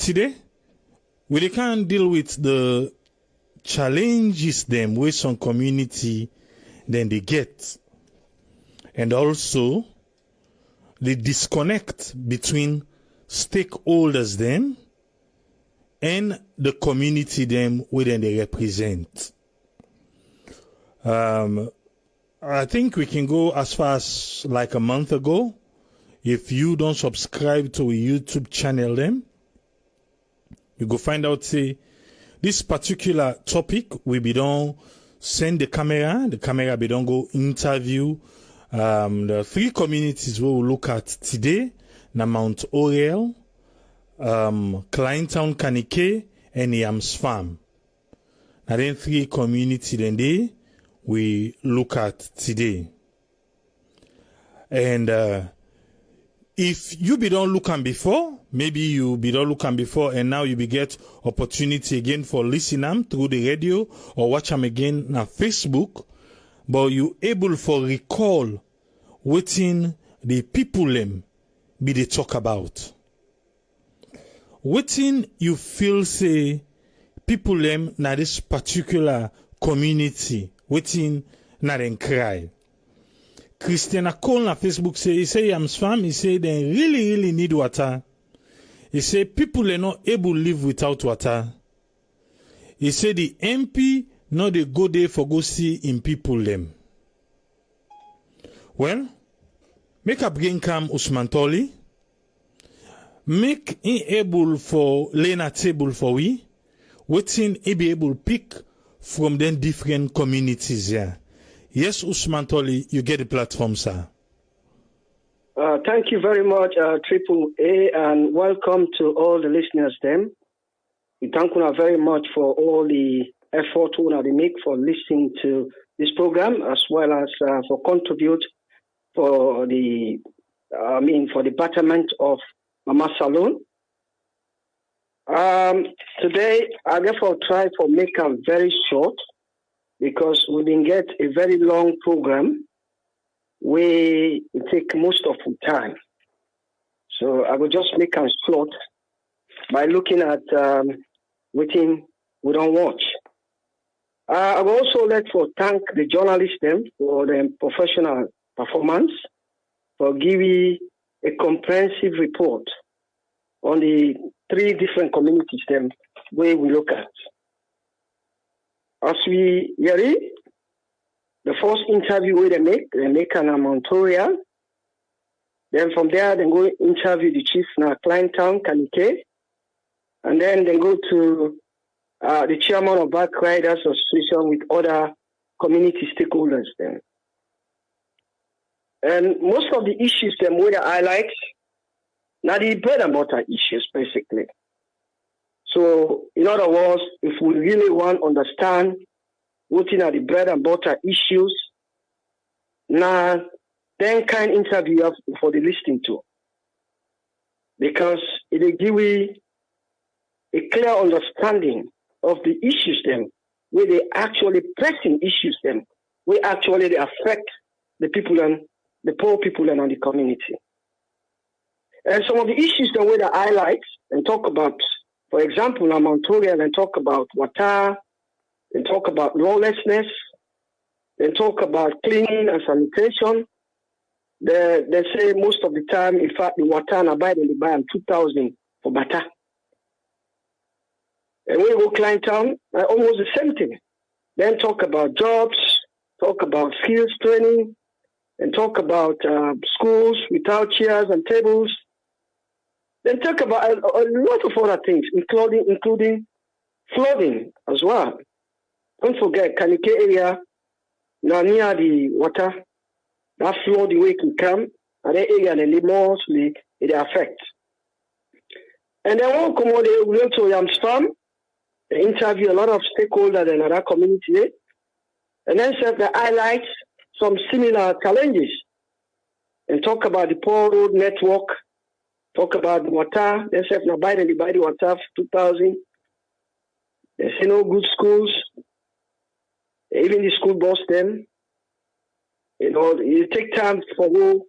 today, we can deal with the challenges them with some community then they get, and also the disconnect between stakeholders them and the community them within they represent. I think we can go as far as like a month ago. If you don't subscribe to a YouTube channel them, you go find out say this particular topic we be don't send the camera be don't go interview the three communities we will look at today na Mount Oriel, Kleintown Kanike, and Yams Farm. Now then three community then they we look at today. And if you be don't look at before, maybe you be don't look at before and now you be get opportunity again for listening through the radio or watch them again on Facebook, but you able for recall within the people them be they talk about. Within you feel say people them na this particular community within na then cry. Christiana call on Facebook say, he say Yams Farm, he say they really need water. He say people are not able to live without water. He say the MP not they go there for go see in people them. Well, make a bring come Usman Toli. Make him able for laying a table for we. Waiting he be able to pick from them different communities here. Yes, Usman Toli, you get the platform, sir. Thank you very much, Triple A, and welcome to all the listeners then. We thank you very much for all the effort they make for listening to this program, as well as for contribute for the betterment of Mama Salon. Today, I therefore try to make them very short because we didn't get a very long program where it take most of the time. So I will just make them short by looking at what we don't watch. I will also like to thank the journalists them for their professional performance, for giving a comprehensive report on the three different communities them where we look at. As we hear it, the first interview where they make an Mount Oriel. Then from there, they go interview the chief in Kleintown, Kanike. And then they go to the chairman of Bike Riders Association with other community stakeholders then. And most of the issues them where they highlight, now the bread and butter issues basically. So in other words, if we really want to understand what are the bread and butter issues, now then kind of interview for the listening to. Because it will give you a clear understanding of the issues them, where they actually pressing issues them, where actually they affect the people and the poor people and the community. And some of the issues that we highlight and talk about, for example, Mount Oriel, and talk about water, and talk about lawlessness, and talk about cleaning and sanitation. They say most of the time, in fact, the water and buy them 2,000 for bata. And when we go Kleintown, almost the same thing. Then talk about jobs, talk about skills training, and talk about schools without chairs and tables. Then talk about a lot of other things, including flooding as well. Don't forget, Kanike area, now near the water, that flood the way can come, and that area they mostly it affects. And then one come we went to Yams Farm, they interview a lot of stakeholders in that community, and then said they highlight some similar challenges, and talk about the poor road network, talk about the water, they said now buy the water for 2,000. There's no good schools. Even the school bus them, it take time for who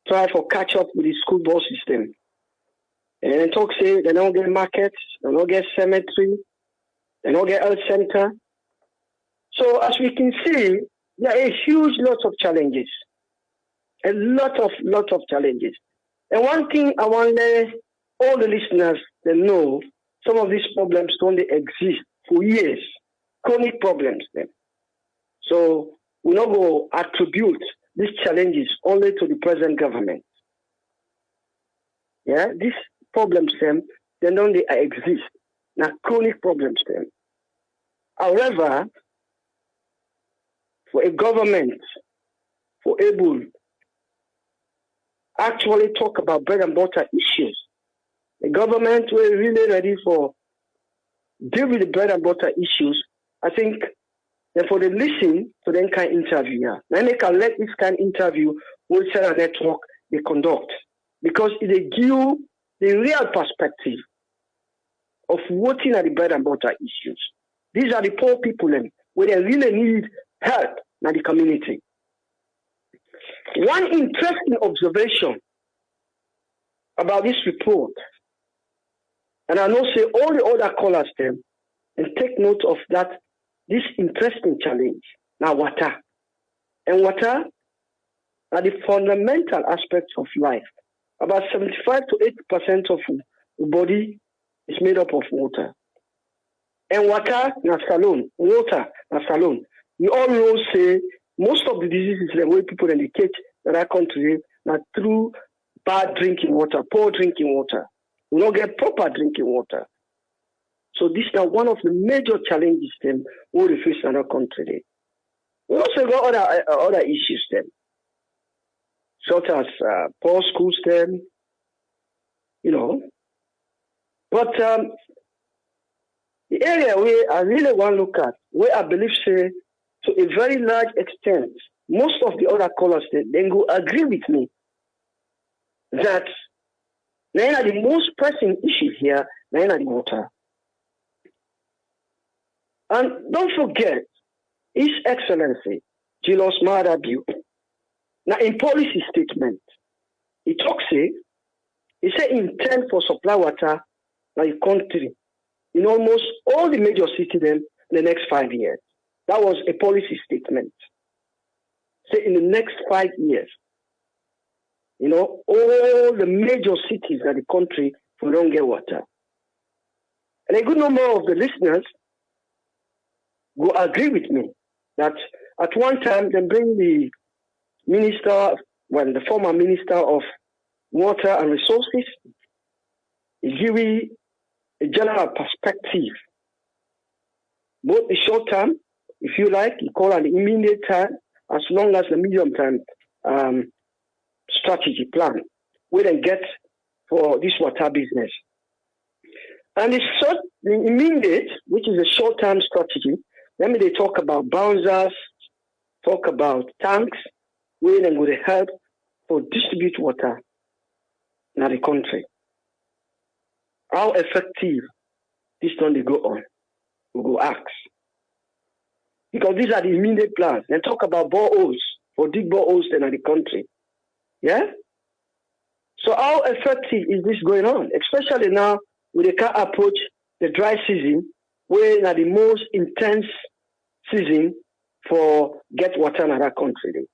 try for catch up with the school bus system. And then talk say they don't get markets, they don't get cemetery, they don't get health center. So as we can see, there are a huge lot of challenges. A lot of challenges. And one thing I want all the listeners to know, some of these problems don't exist for years. Chronic problems then. So we not go attribute these challenges only to the present government. Yeah, these problems them, they don't exist. Now chronic problems them. However, for a government, for able actually talk about bread and butter issues, the government were really ready for deal with the bread and butter issues. I think that for the listen to them kind of interview, yeah. Then they can let this kind of interview with Cell Network they conduct, because it give the real perspective of voting at the bread and butter issues. These are the poor people where they really need help in the community. One interesting observation about this report, and I know say all the other callers them, and take note of that, this interesting challenge. Now water. And water are the fundamental aspects of life. About 75 to 80% of the body is made up of water. And water na salon. Water na salon. We all know say most of the diseases the way people in the catch in our country are through bad drinking water, poor drinking water. We don't get proper drinking water. So this is now one of the major challenges then we face in our country. We also got other issues then, such as poor schools then, you know. But the area where I really want to look at, where I believe say to a very large extent, most of the other callers then go agree with me that now the most pressing issue here, now the water. And don't forget, His Excellency, Julius Maada Bio, now in policy statement, he talks he said intend for supply water in the country in almost all the major cities in the next 5 years. That was a policy statement. Say in the next 5 years, you know, all the major cities in the country will don't get water. And a good number of the listeners will agree with me that at one time they bring the minister, well, the former minister of water and resources, he give a general perspective, both the short term, if you like, you call it the immediate time, as long as the medium term strategy plan we then get for this water business. And the immediate, which is a short term strategy, let me they talk about bouncers, talk about tanks, where then would help for distribute water in the country. How effective this don't they go on? We go ask. Because these are the immediate plans. Then talk about boreholes, for dig boreholes in the country. Yeah? So how effective is this going on? Especially now when they can approach the dry season, where are the most intense season for get water in our country.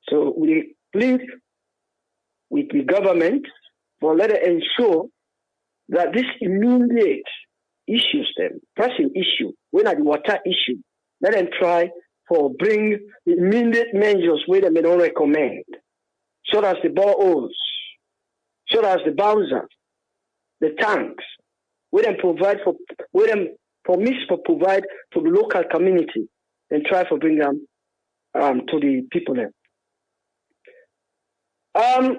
So we plead with the government for let it ensure that this immediate issues, them pressing issue, when are the water issue, let them try for bring the immediate measures where they may not recommend, such as the boreholes, such as the bowsers, the tanks, where them provide for, where them promise for provide to the local community, and try for bring them to the people there.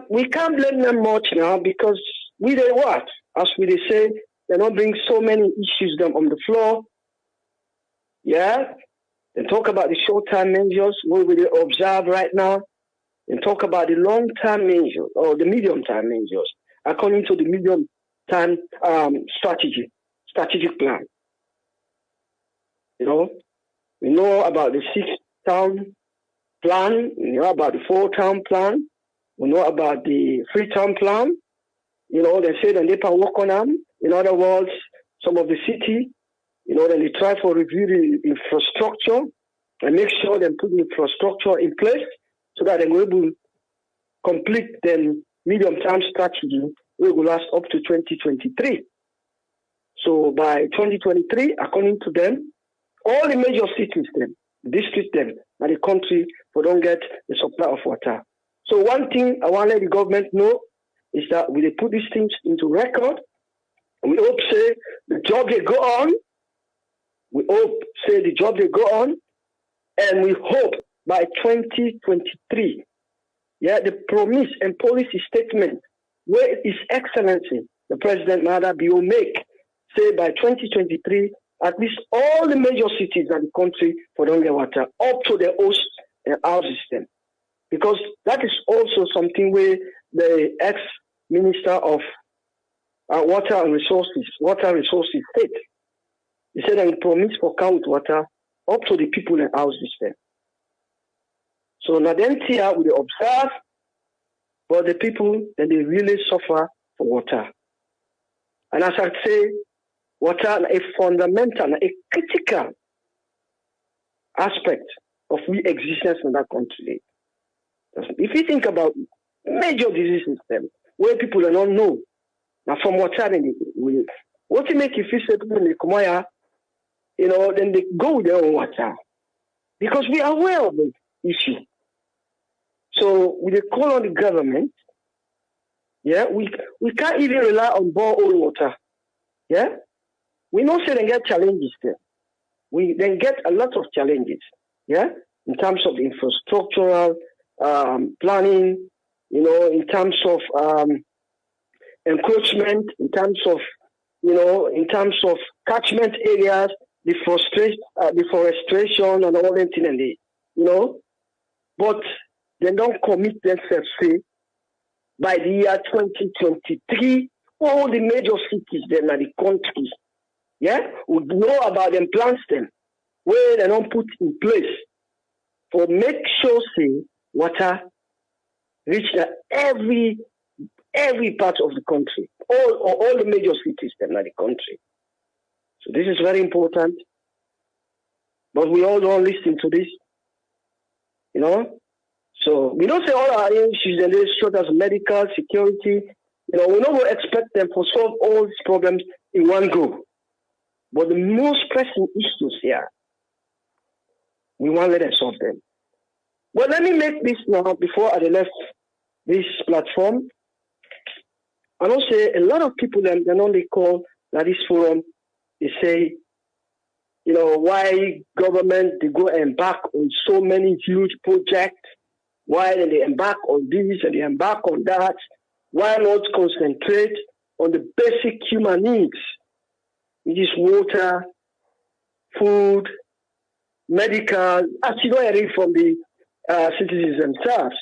We can't blame them much now because we they what? As we they say, they don't bring so many issues them on the floor. Yeah? They talk about the short-term measures, what we observe right now, and talk about the long-term measures or the medium-term measures, according to the medium-term strategic plan. You know, we know about the 6-town plan, we know about the 4-town plan, we know about the 3-town plan, You know, they say that they can work on them. In other words, some of the city, you know, then they try for review the infrastructure and make sure they put the infrastructure in place so that they will able to complete the medium-term strategy which will last up to 2023. So by 2023, according to them, all the major cities, them, districts, them, and the country will don't get the supply of water. So one thing I want to let the government know is that we put these things into record. We hope say the job they go on. We hope say the job they go on, and we hope by 2023, yeah, the promise and policy statement where His Excellency the President Mahdi will make say by 2023 at least all the major cities in the country for don't get water up to the host and our system, because that is also something where the ex-minister of water resources state. He said that he promised for count water up to the people in our system. So now then here we observe, but the people that they really suffer for water. And as I say, water is a fundamental, a critical aspect of we existence in that country. If you think about major disease system where people do not know, now from water, what you make if you say people in the Kumaya, you know, then they go with their own water because we are aware of the issue. So we call on the government. Yeah, we can't even rely on borehole water. Yeah, we know say they get challenges there. We then get a lot of challenges. Yeah, in terms of infrastructural planning, you know, in terms of encroachment, in terms of, you know, in terms of catchment areas, deforestation and all that thing, and you know, but they don't commit themselves, say, by the year 2023, all the major cities then in the country, yeah, would know about them plans them, where they don't put in place for make sure, say, water reach every part of the country, all the major cities then in the country. So this is very important, but we all don't listen to this, you know. So we don't say all our issues and they short as medical security. You know, we don't expect them to solve all these problems in one go. But the most pressing issues here, we want to let them solve them. But let me make this now before I left this platform. I don't say a lot of people then only call that this forum, they say, you know, why government they go embark on so many huge projects. Why they embark on this and they embark on that? Why not concentrate on the basic human needs? It is water, food, medical. As you know, I read from the citizens themselves.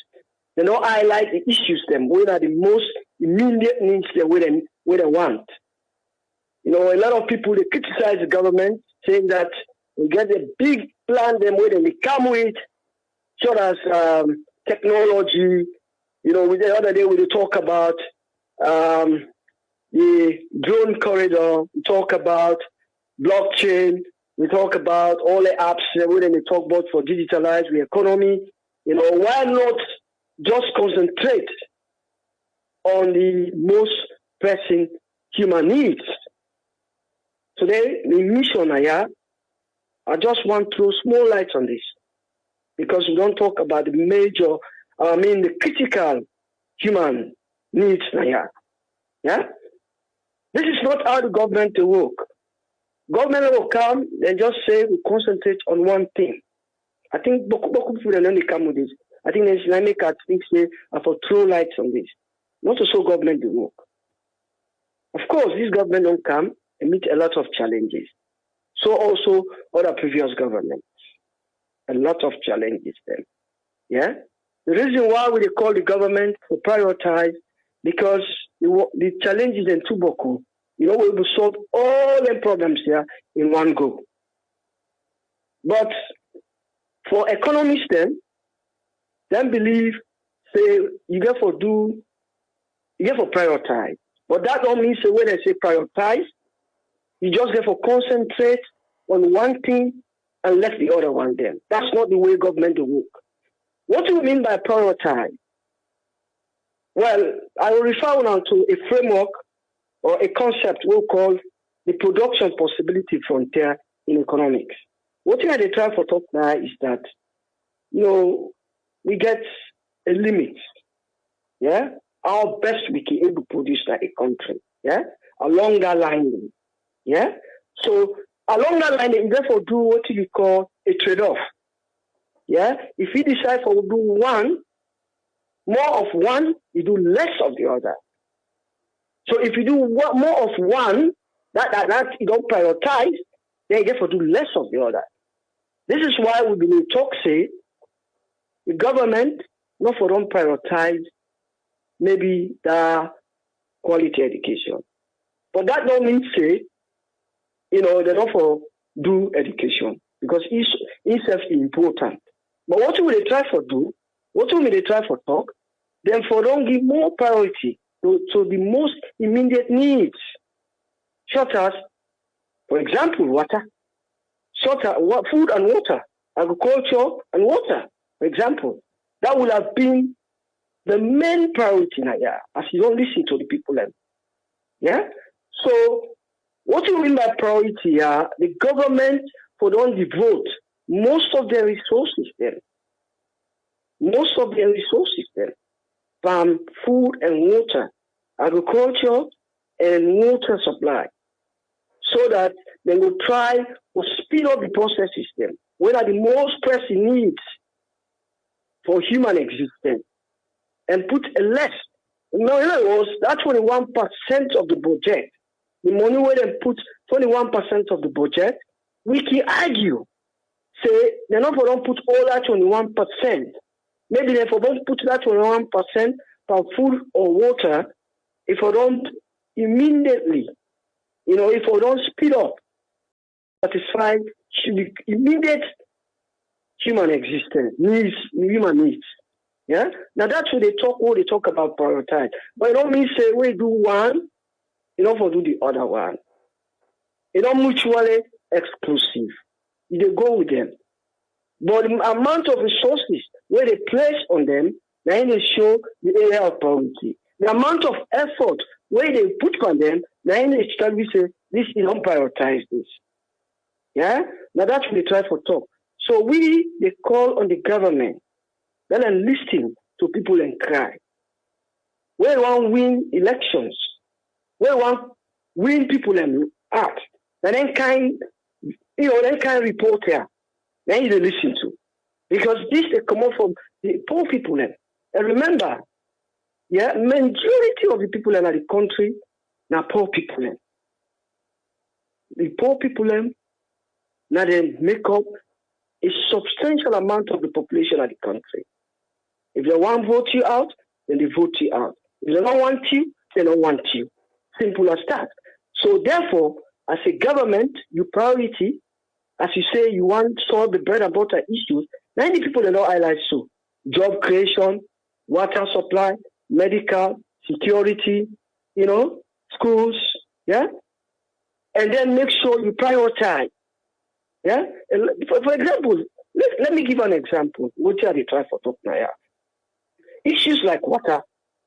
They don't highlight the issues them, what are the most immediate needs they want. You know, a lot of people, they criticize the government, saying that we get a big plan them where they come with, such as technology. You know, the other day we talk about the drone corridor, we talk about blockchain, we talk about all the apps that we talk about for digitalize the economy. You know, why not just concentrate on the most pressing human needs? Today, the mission here, I just want to throw small light on this, because we don't talk about the major, the critical human needs here. Yeah? This is not how the government will work. Government will come and just say we concentrate on one thing. I think beaucoup people don't only come with this. I think the Islamic think say I for throw lights on this. Not to show government the work. Of course, this government don't come and meet a lot of challenges. So also other previous governments. A lot of challenges then. Yeah? The reason why we call the government to prioritize, because the challenges in Tuboku, you know, we will solve all the problems here in one go. But for economists then believe, say, you get for prioritize. But that don't mean say when they say prioritize, you just therefore concentrate on one thing and let the other one then. That's not the way government will work. What do we mean by prioritize? Well, I will refer now to a framework or a concept we'll call the production possibility frontier in economics. What I try for talk now is that, we get a limit, yeah? How best we can able to produce like a country, yeah? Along that line, yeah? So along that line, you therefore do what we call a trade-off, yeah? If you decide for do one, more of one, you do less of the other. So if you do more of one, that you don't prioritize, then you therefore do less of the other. This is why we believe talk say the government not for don't prioritize maybe the quality education. But that don't mean say, they don't for do education because it's important. But what will they try for do? What will they try for talk? Then for don't give more priority to the most immediate needs, such as, for example, water, food and water, agriculture and water, for example. That would have been the main priority now, yeah, as you don't listen to the people then. Yeah? So what do you mean by priority? Yeah? The government for don't devote most of their resources then. From food and water, agriculture and water supply, so that they will try to speed up the processes then. What are the most pressing needs for human existence? And put a less. In other words, that 21% of the budget, the money where they put 21% of the budget, we can argue, say, they're not going to put all that 21%. Maybe they don't put that 21% for food or water if we don't immediately, if we don't speed up, satisfy the immediate human existence, human needs. Yeah? Now that's what they talk about prioritize. But it don't mean say we do one, for do the other one. It don't mutually exclusive. They go with them. But the amount of resources where they place on them, then they show the area of priority. The amount of effort where they put on them, then they establish this, don't prioritize this. Yeah? Now that's what they try for talk. So they call on the government, then and listen to people and cry. We want win elections. We want win people and act. And then kind report here. Then you listen to. Because this they come out from the poor people. And remember, yeah, majority of the people in the country now poor people. The poor people now they make up a substantial amount of the population of the country. If they want to vote you out, then they vote you out. If they don't want you, they don't want you. Simple as that. So therefore, as a government, your priority, as you say, you want to solve the bread and butter issues, many people they don't highlight so. Job creation, water supply, medical, security, schools, yeah? And then make sure you prioritize. Yeah? For example, let me give an example. What are they trying for talk now? Issues like water,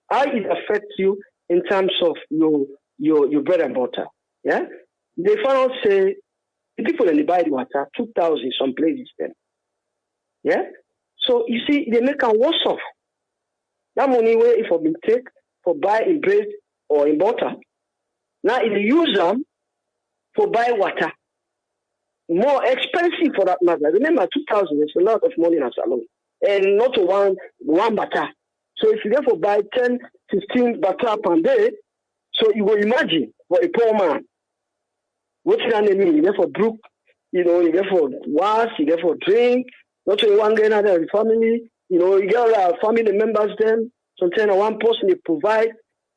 how it affects you in terms of your bread and butter. Yeah? They found out say the people in the buy the water, 2,000 some places then. Yeah? So you see, they make a worse off. That money where if we take for buy in bread or in butter, now if you use them for buy water, more expensive for that matter. Remember, 2,000 is a lot of money in a salon. And not one butter. So if you therefore buy 10, 15 butter per day, so you will imagine for a poor man, what does that mean? You therefore brook, you therefore wash, you therefore drink, not only one guy, another family, you get family members then, sometimes one person they provide,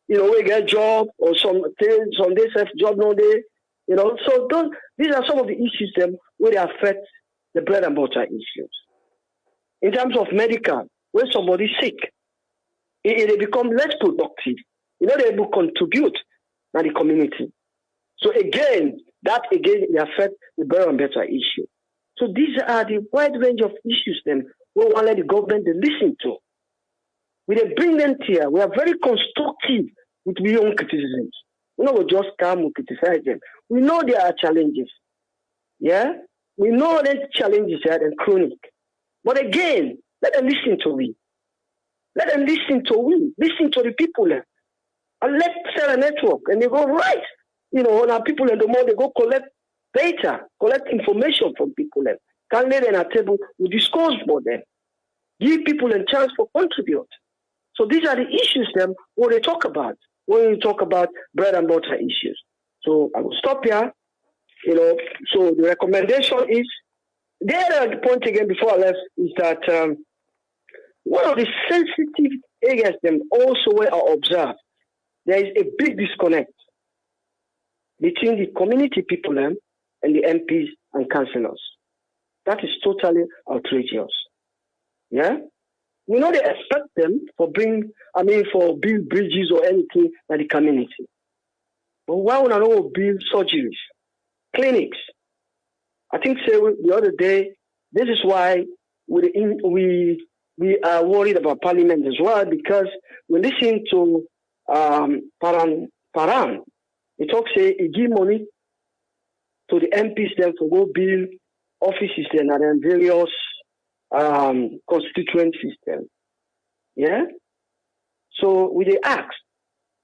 we get a job, or some days have job no day. So these are some of the issues where they affect the bread and butter issues. In terms of medical, when somebody's sick, they become less productive. They're able to contribute not the community. So again, that again affects the better and better issue. So these are the wide range of issues then we want to let the government to listen to. We bring them here. We are very constructive with our own criticisms. We don't just come and criticize them. We know there are challenges. Yeah? We know that challenges are chronic. But again, let them listen to we. Let them listen to we. Listen to the people. And let's sell a network. And they go right. Now people and the more they go collect data, collect information from people. Can lay them at a table, we discuss for them. Give people a chance to contribute. So these are the issues then what they talk about when you talk about bread and butter issues. So I will stop here. So the recommendation is, the other point again before I left is that one of the sensitive areas then also where I observe, there is a big disconnect between the community people and the MPs and councillors. That is totally outrageous. Yeah? We know they expect them for build bridges or anything in the community. But why would I not build surgeries, clinics? I think the other day, this is why we are worried about Parliament as well, because we listen to Paran. He talks, he give money to the MPs then to go build offices then and then various constituencies then. Yeah? So we ask,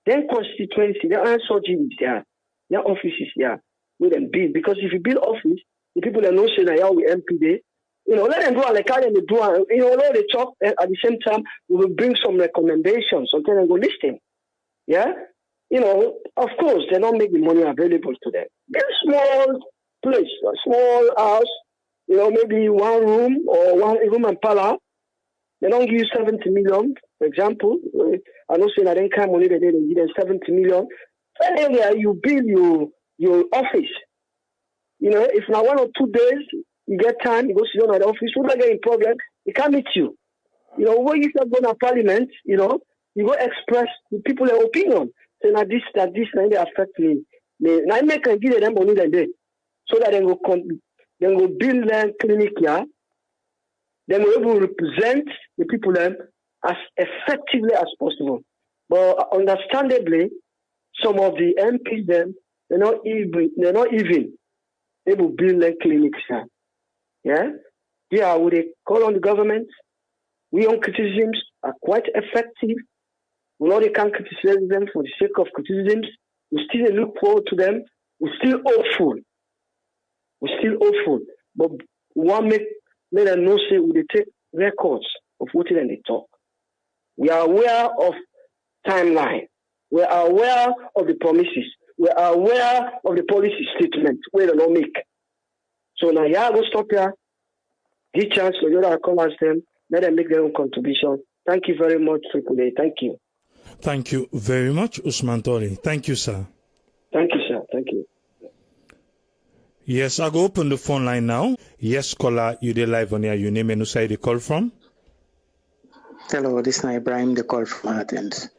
then constituency, there are surgeries there, there are offices there, we them build. Because if you build office, the people that know say that yeah, we MP there, let them do like how they do, let they talk at the same time, we will bring some recommendations, something and go listen. Yeah? Of course, they don't make the money available to them. Get a small place, a small house, maybe one room or one room and parlor. They don't give you 70 million, for example. I know saying that they can't money they give them 70 million. Then area you build your office. If now 1 or 2 days you get time, you go sit down at the office, you don't get a problem, they can't meet you. When you start going to Parliament, you go express the people their opinion. Say now this, now they affect me. Now I make and give them money that day. So that they will build them clinic here. Then we will represent the people as effectively as possible. But understandably, some of the MPs they're not even able to build their clinics here. Yeah? Yeah, would they call on the government? We on criticisms are quite effective. We know they can't criticize them for the sake of criticisms. We still look forward to them. We're still hopeful. But we want to make them know say we take records of what they talk. We are aware of timeline. We are aware of the promises. We are aware of the policy statement where they don't make. So now I go stop here. Give chance to the other callers them. Let them make their own contribution. Thank you very much for today. Thank you. Thank you very much, Usman Tori. Thank you, sir. Thank you, sir. Thank you. Yes, I'll go open the phone line now. Yes, caller, you there live on here. Your name and who side you call from? Hello, this is Ibrahim, the call from Athens.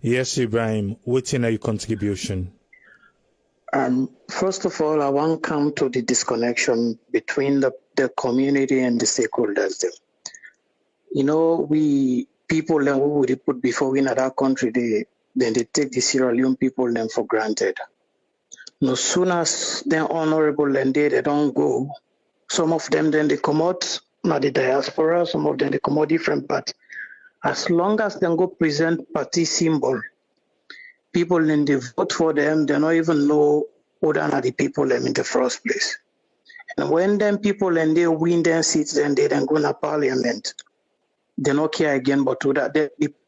Yes, Ibrahim. What's in your contribution? First of all, I want to come to the disconnection between the community and the stakeholders. We people that we would put before we in that country, they take the Sierra Leone people them for granted. No soon as they're honorable and they don't go, some of them then they come out, not the diaspora, some of them they come out different, but as long as they go present party symbol, people then they vote for them, they don't even know who are the people them in the first place. And when them people and they win their seats, then they then go to Parliament. They don't care again, but to that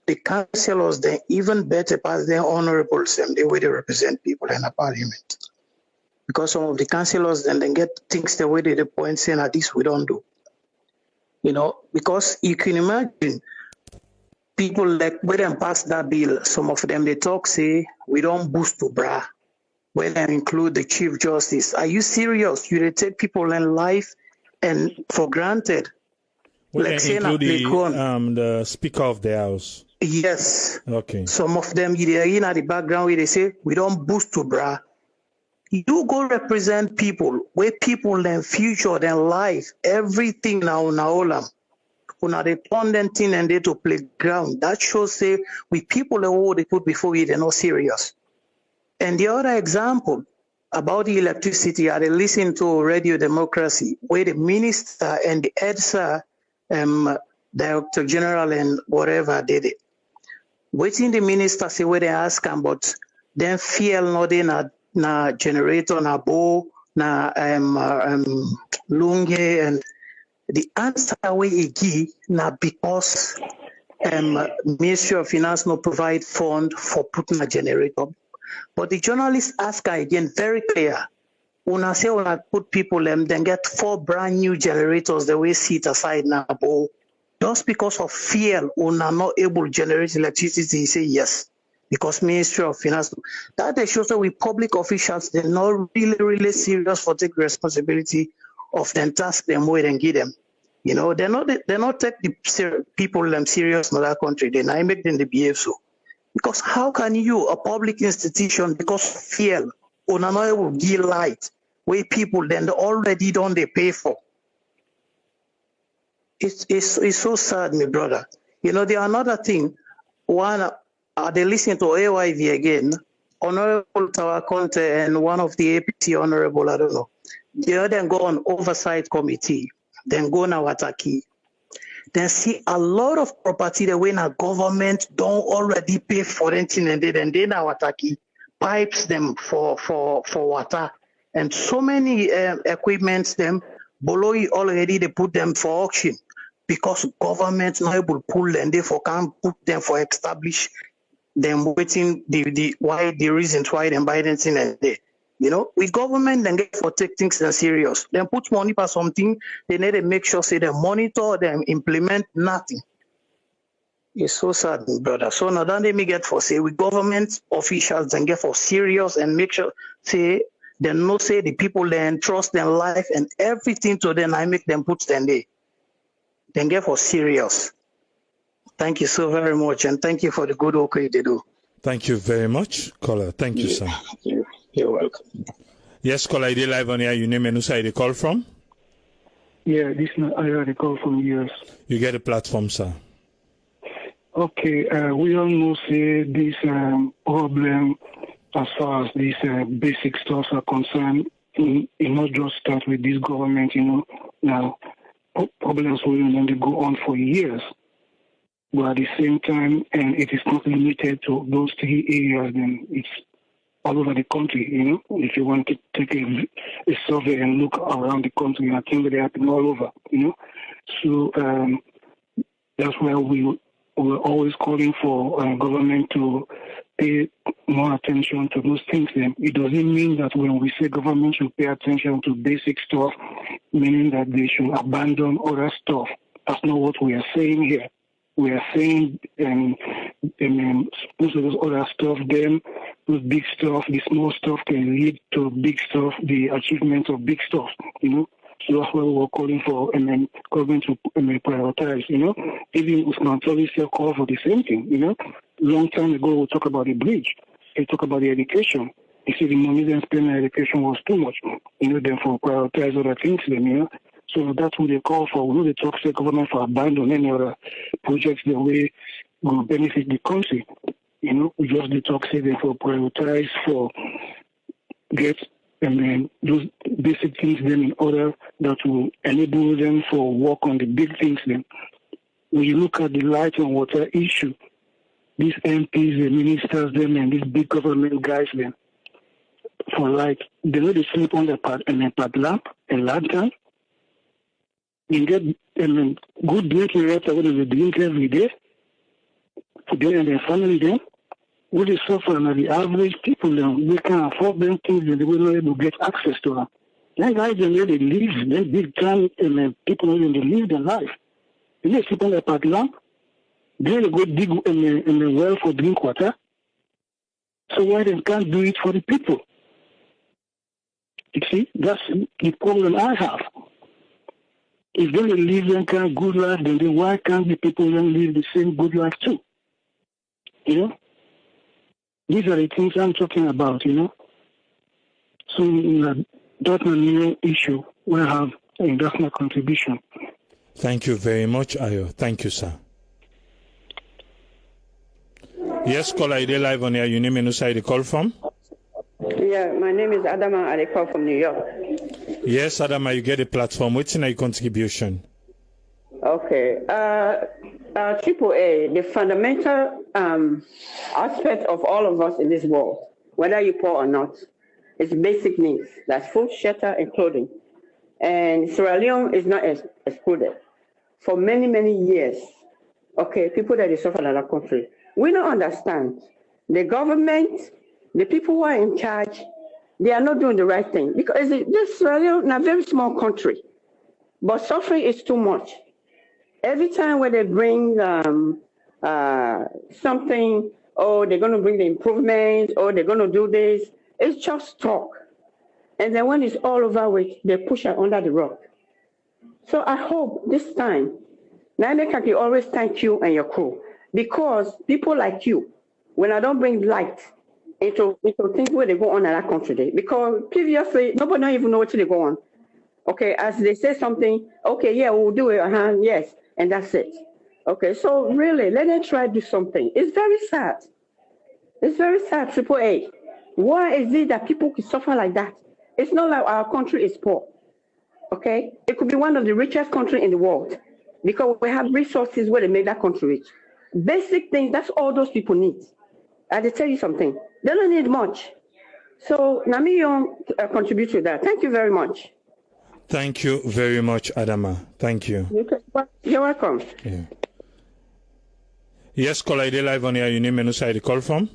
the councillors they even better pass their honorables them the way they represent people in the Parliament. Because some of the councillors then they get things the way they point saying that this we don't do. Because you can imagine people like when they pass that bill, some of them they talk say we don't boost to bra, when they include the Chief Justice. Are you serious? You take people in life and for granted. We like can include the Speaker of the House. Yes. Okay. Some of them, they're in at the background where they say, we don't boost to bra. You go represent people, where people, their future, their life, everything now, Una they turn them thing and they to playground. That shows say we people who they put before you, they're not serious. And the other example about the electricity, I listened to Radio Democracy, where the minister and the EDSA Director General and whatever did it. Waiting the minister say where they ask him, but then feel no they na generator na bow na lunge, and the answer we he give na because Ministry of Finance no provide fund for putting a generator. But the journalist ask her again very clear. Una say una put people then get 4 brand new generators the way sit aside now. Just because of fear, una not able to generate electricity, he say yes. Because Ministry of Finance, that they show that we public officials, they're not really serious for take responsibility of them task them where and give them. You know, they're not take the people them serious in that country. They not make them behave so. Because how can you, a public institution, because of fear, una not able to give light where people then already don't they pay for? It's so sad, my brother. You know, the another thing, one, they listen to AYV again, Honorable Tawa Conte and one of the APT Honorable, I don't know. They then go on oversight committee, then go now Wataki. Then see a lot of property the way now government don't already pay for renting and they now Wataki pipes them for water. And so many equipments them below already they put them for auction. Because government not able to pull them, therefore can't put them for establish them waiting the reasons why them buy them thing and there. You know, with government then get for take things serious. Then put money for something, they need to make sure say they monitor them, implement nothing. It's so sad, brother. So now then they may get for say with government officials then get for serious and make sure say they know say the people then trust their life and everything to them, I make them put them there. Then get for serious. Thank you so very much, and thank you for the good work you do. Thank you very much, caller. Thank you, sir. You're welcome. Yes, caller, I did live on here. You name and who side you call from? Yeah, this is I had a call from US. You get a platform, sir. Okay, we all know say this problem as far as these basic stuff are concerned. It not just start with this government, you know. Now, problems will only go on for years. But at the same time, and it is not limited to those 3 areas, then it's all over the country, you know. If you want to take a survey and look around the country, I think they happen all over, you know. So that's why we're always calling for government to pay more attention to those things. Then it doesn't mean that when we say government should pay attention to basic stuff, meaning that they should abandon other stuff. That's not what we are saying here. We are saying most of those other stuff, then those big stuff, the small stuff can lead to big stuff, the achievement of big stuff, you know. So that's why we're calling for government to prioritize, you know. Even Usman Toli called for the same thing, you know. Long time ago, we talk about the bridge. They talk about the education. You see, the money they spent on education was too much, you know, then for prioritize other things, then, you know. So that's what they call for. We know they talk to the government for abandon any other projects the way will benefit the country. You know, we just they talk say they for prioritize for get those basic things then in order that will enable them for work on the big things then. When you look at the light and water issue, these MPs, the ministers, them and these big government guys then for light, they know they sleep on the pad lamp and lantern. You get good drinking water what they drink every day for them and their family then. What they suffer are the average people then we can't afford them things and they will not able to get access to them. That guys they live, they big time people they live their life. They sleep on the pad lamp, they go dig in the well for drink water. So why they can't do it for the people? You see, that's the problem I have. if they live in kind of good life, then why can't the people then live the same good life too? You know? These are the things I'm talking about, you know? So that's a new issue we have, and that's my contribution. Thank you very much, Ayo. Thank you, sir. Yes, caller, are they live on here? Your name and who you call from? Yeah, my name is Adama. I call from New York. Yes, Adama, you get a platform. What's in your contribution? Okay. AAA, the fundamental aspect of all of us in this world, whether you're poor or not, is basic needs. That's food, shelter, and clothing. And Sierra Leone is not excluded. For many, many years, okay, people that they suffer in our country, we don't understand. The government, the people who are in charge, they are not doing the right thing. Because this Sierra Leone is a very small country, but suffering is too much. Every time when they bring something, or they're going to bring the improvement, or they're going to do this, it's just talk. And then when it's all over with, they push it under the rug. So I hope this time, Naimeka can always thank you and your crew, because people like you, when I don't bring light into things where they go on in that country, because previously, nobody don't even know what they go on. Okay, as they say something, okay, yeah, we'll do it, yes, and that's it. Okay, so really, let them try to do something. It's very sad. It's very sad, AAA. Why is it that people can suffer like that? It's not like our country is poor. Okay, it could be one of the richest countries in the world because we have resources where they make that country rich. Basic things, that's all those people need. I will tell you something, they don't need much. So Namiyo contribute to that. Thank you very much. Thank you very much, Adama. Thank you. You're welcome. Yeah. Yes, caller, they live on here. Your name and who side you call from?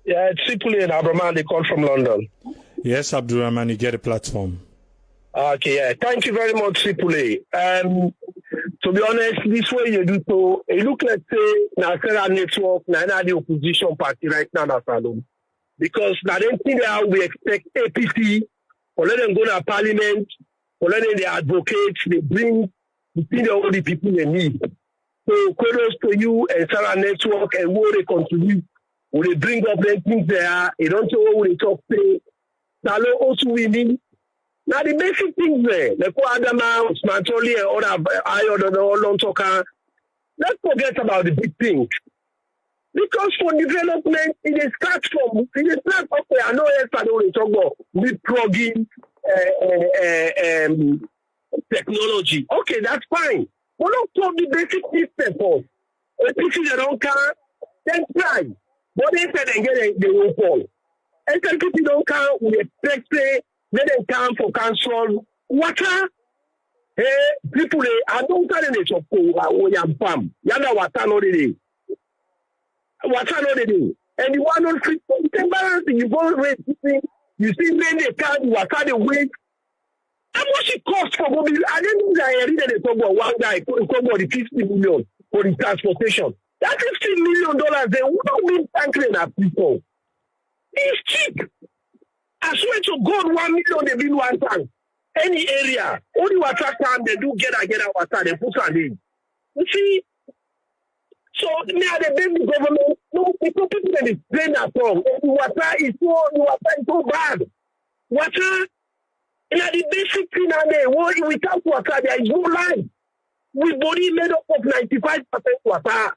Yeah, it's Sipuli and Abraman. They call from London. Yes, Abdurrahman, you get a platform. Okay, yeah. Thank you very much, Sipuli. To be honest, this way you do so, it look like say Nasera Network, now the opposition party right now, Nasalom. Because I don't think how we expect APC, or let them go to Parliament, or let them they advocate, they bring all the people they need. So kudos to you and Sarah Network and what they contribute. When they bring up them things there, you don't know what they talk to. Salo also winning. Now the basic things there, like what Adama, Smantoli, and other I don't know, long talker. Let's forget about the big things. Because for development, it is start from, it is not okay. I know I don't talk about leapfrogging technology. Okay, that's fine. But not for the basic system first. If people don't care, then try. But they said they will fall. And if people don't care, we expect let them come for council. Water, people, I don't tell them to go and farm. Yana water no day. Water no day. And you want not fit for the embarrassing. You go rate, you see when they can't water the weight. How much it costs for mobile? I didn't know I read they talk about one guy talk about the 50 million for the transportation. That $50 million, they wouldn't win tankling at people. It's cheap. I swear to God, 1 million they build one tank. Any area, only water tank they do get water, they put on in. You see? So now the baby government, no people that is playing at home. The water is so bad. Water. And the basic thing without water, there is no life. We body made up of 95% water.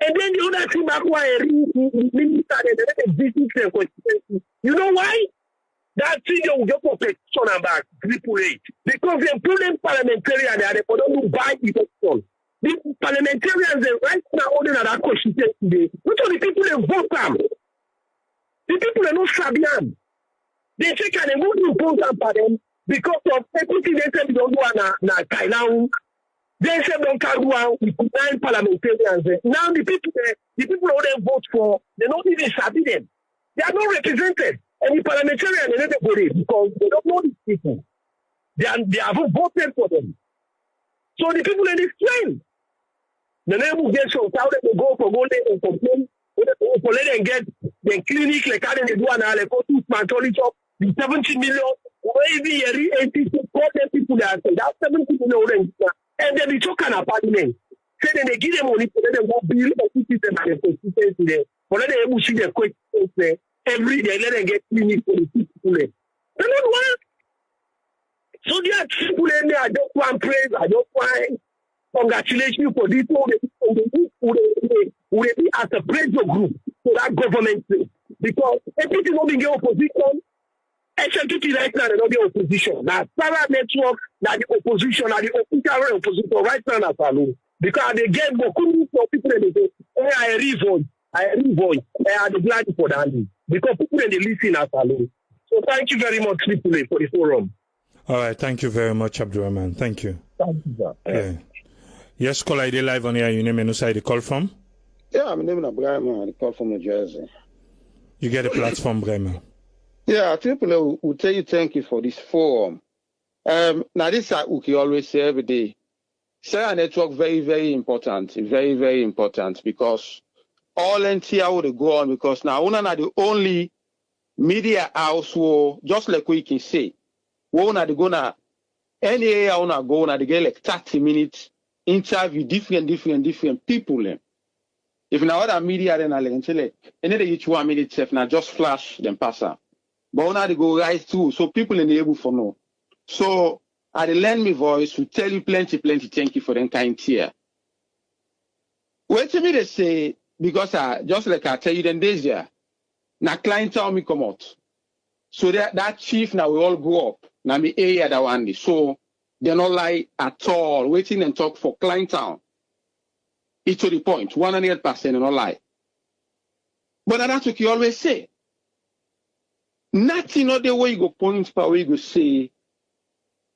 And then the other thing back why you know why? That thing will get protection about 888. Because the important parliamentarians they don't buy election. The parliamentarians right now holding at that constituency today. Not only people they vote them. The people they not Sabian. They say can they move program for them because of everything they said they don't do na Kailau. They said don't carry out with 9 parliamentarians. Now the people who they vote for, they don't even sabi them. They are not represented. And the parliamentarians they never voted because they don't know these people. They haven't voted for them. So the people in this train, the name will get so how they go for golden and complain. For let them get the clinic like how they do and they go to Smantoli shop. The 70 million, Maybe a re-entity call them people that say that 7 people know them, and they be talking about Parliament. Say then they give them money for them to build a system and a constituency there. For them to see their questions there every day, let them get clinic for the people there. They don't want. So there are people in there. I don't want praise. I don't want congratulations for this. Who they be as a pressure group to that government thing. Because if people not being opposition, SLPP right now, they're not the opposition. Now, Sarah Network, now the opposition, now the official opposition right now, as because they get more people and they say, hey, I revolt, I am glad for that. Because people and they listen as alone. So thank you very much, people, for the forum. All right, thank you very much, Abdurrahman. Thank you. Thank you, sir. Yeah. Yes, call ID live on here. You name and who side you call from? Yeah, I'm naming Abraham. I call from New Jersey. You get a platform, Bremer. Yeah, people will tell you thank you for this forum. Now this is what we always say every day. Sarah Network very, very important. Very, very important because all NTR would go on because now we're not the only media house who, just like we can say, we're not going to any area wanna go na they get like 30 minutes interview different people. If now other media then I like any each 1 minute if now just flash then pass up. But now they go right through so people in the able for know. So I lend me voice to tell you plenty thank you for them kind here. Wait to me they say because I just like I tell you then days there. Now client tell me come out. So that chief now we all grow up. Now me area that one day. So they're not like at all waiting and talk for clientele. It's to the point, 100% and not lie. But that's what you always say. Nothing other way you go point for where you go say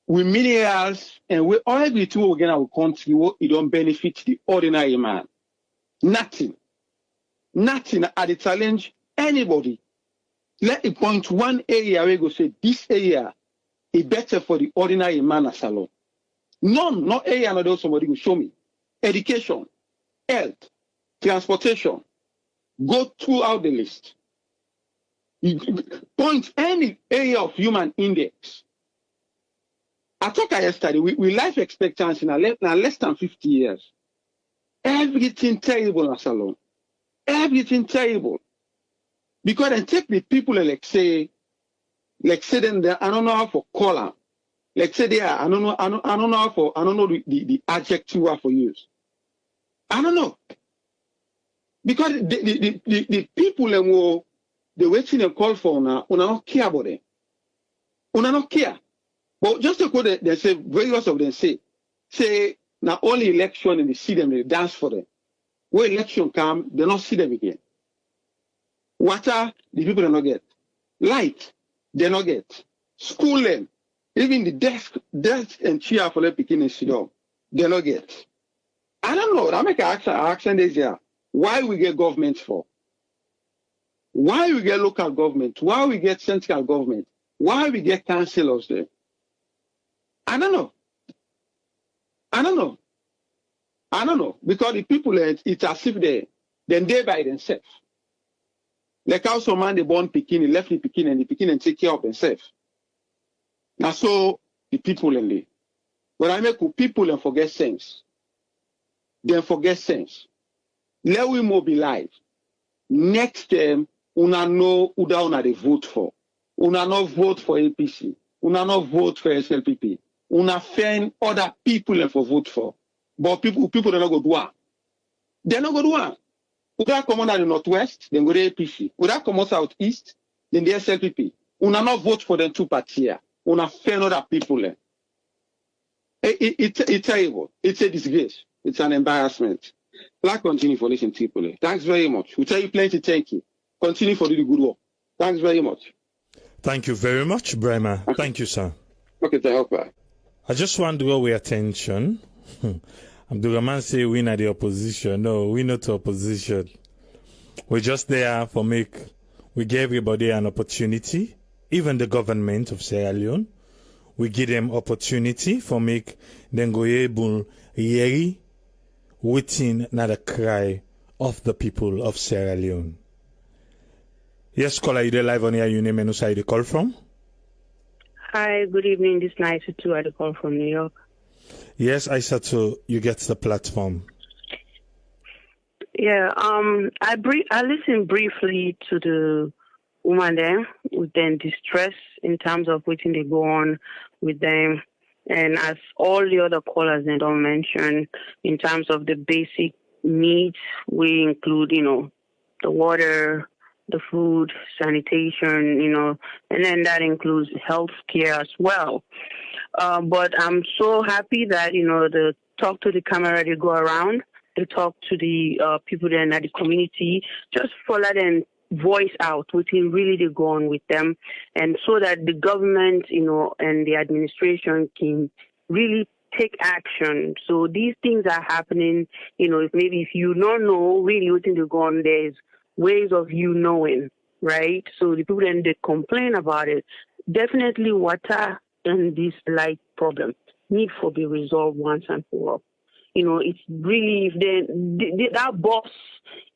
with minerals and we all every two again our country it don't benefit the ordinary man. Nothing at the challenge anybody. Let it point one area where you go say this area is better for the ordinary man as alone. None, not area another somebody will show me. Education, health, transportation. Go throughout the list. Point any area of human index. I talked yesterday, we life expectancy now less than 50 years. Everything terrible as alone. Everything terrible. Because then take the people like say them I don't know how for call them. Like say they are, I don't know the adjective for use. I don't know. Because the people who they waiting and call for now, we don't care about them. We don't care. But just to quote they say, various of them say now only election and they see them, they dance for them. When election come, they don't see them again. Water, the people do not get. Light, they don't get. School them, even the desk and chair for them picking and sit down, they don't get. I don't know. I make an action this year. Why we get government for? Why we get local government? Why we get central government? Why we get councillors there? I don't know. Because the people, it's as if they by themselves. Like how some man they born Pekin, left the Pekin and take care of themselves. Now so the people in there. But I make people and forget sense. Then forget sense. Let we mobilize. Next time, una know who una they vote for. Una not vote for APC. Una not vote for SLPP. Una find other people and for vote for. But people they not go do one. They not go do one. Una come out the northwest, then go to APC. Una come out southeast, then the SLPP. Una not vote for them two parties here. Una find other people. It's terrible. It's a disgrace. It's an embarrassment. Black continue for listening to people. Thanks very much. We tell you plenty. Thank you. Continue for doing the good work. Thanks very much. Thank you very much, Bremer. Okay. Thank you, sir. Okay, thank you. I just want to draw your attention. Abdurrahman say we not the opposition. No, we not the opposition. We're just there for we give everybody an opportunity, even the government of Sierra Leone. We give them opportunity for make them go able hear waiting not a cry of the people of Sierra Leone. Yes, caller, you there live on here, you name and who side you call from? Hi, good evening. This is Nice2. I call from New York. Yes, Aissatou, you get the platform. Yeah, I listened briefly to the woman there with them distress in terms of what they go on with them. And as all the other callers they don't mention, in terms of the basic needs, we include, the water, the food, sanitation, and then that includes health care as well. But I'm so happy that, the talk to the camera, they go around, they talk to the people there in the community, just for let them voice out what really they go on with them, and so that the government, and the administration can really take action. So these things are happening, if you don't know really what they go on, there's ways of you knowing, right? So the people then they complain about it. Definitely water and this light problem need to be resolved once and for all. It's really, if that boss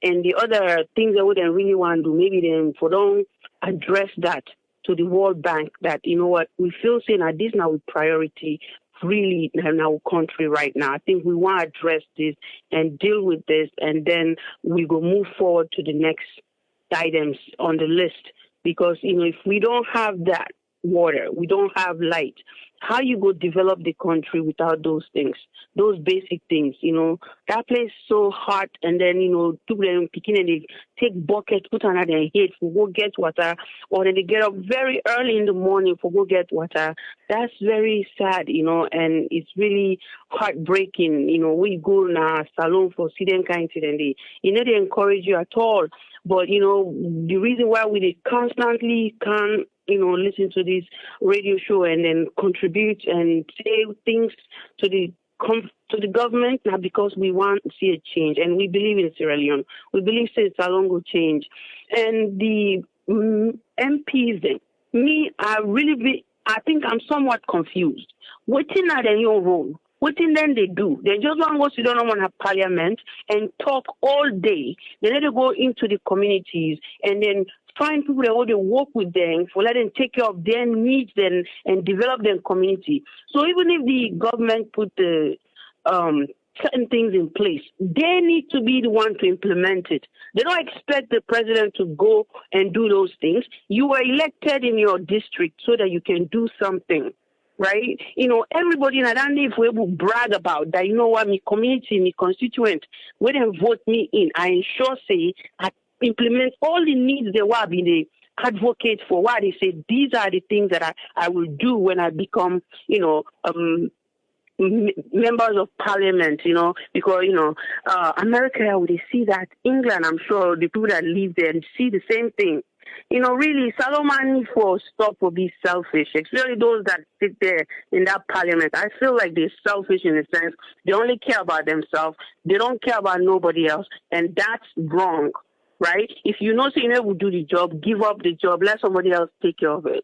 and the other things that we don't really want to do, maybe then for don't address that to the World Bank, that, we feel saying that this now is priority really in our country right now. I think we want to address this and deal with this, and then we go move forward to the next items on the list. Because, if we don't have that water, we don't have light, how you go develop the country without those things, those basic things, that place so hot, and then, people them picking and they take bucket, put on their head for go get water, or then they get up very early in the morning for go get water. That's very sad, and it's really heartbreaking. We go in a salon for see them kind of thing, and they encourage you at all. But, the reason why we constantly can't, listen to this radio show and then contribute and say things to the government, now because we want to see a change, and we believe in Sierra Leone. We believe it's a long change. And the MPs, I think I'm somewhat confused. Waiting at your role. What then they do? They just want to go sit down on a parliament and talk all day. They need to go into the communities and then find people that want to work with them for let them take care of their needs and develop their community. So even if the government put the certain things in place, they need to be the one to implement it. They don't expect the president to go and do those things. You were elected in your district so that you can do something. Right? Everybody in Adande, if we will brag about that, what, my community, my constituent, when they vote me in, I ensure say, I implement all the needs they want to be the advocate for. Why they say, these are the things that I will do when I become, members of parliament, because, America, they see that. England, I'm sure the people that live there see the same thing. Really, Solomon need for stop for be selfish, especially those that sit there in that parliament. I feel like they're selfish in a sense. They only care about themselves. They don't care about nobody else. And that's wrong, right? If you know Sina will do the job, give up the job, let somebody else take care of it.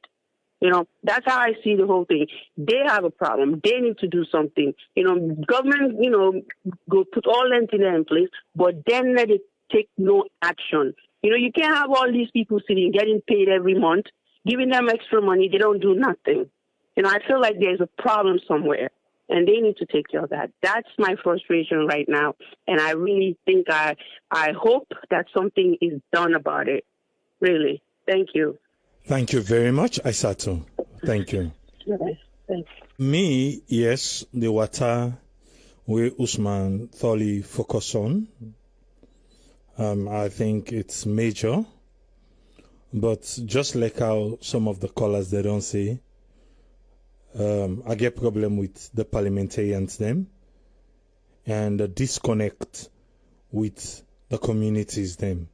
That's how I see the whole thing. They have a problem. They need to do something. Government, go put all them things in place, but then let it take no action. You can't have all these people sitting, getting paid every month, giving them extra money. They don't do nothing. I feel like there's a problem somewhere, and they need to take care of that. That's my frustration right now, and I really think I hope that something is done about it. Really. Thank you. Thank you very much, Aissatou. Thank you. Okay. Thanks. Me, yes, the water where Usman thoroughly focus on. I think it's major, but just like how some of the callers they don't say, I get problem with the parliamentarians them and the disconnect with the communities them,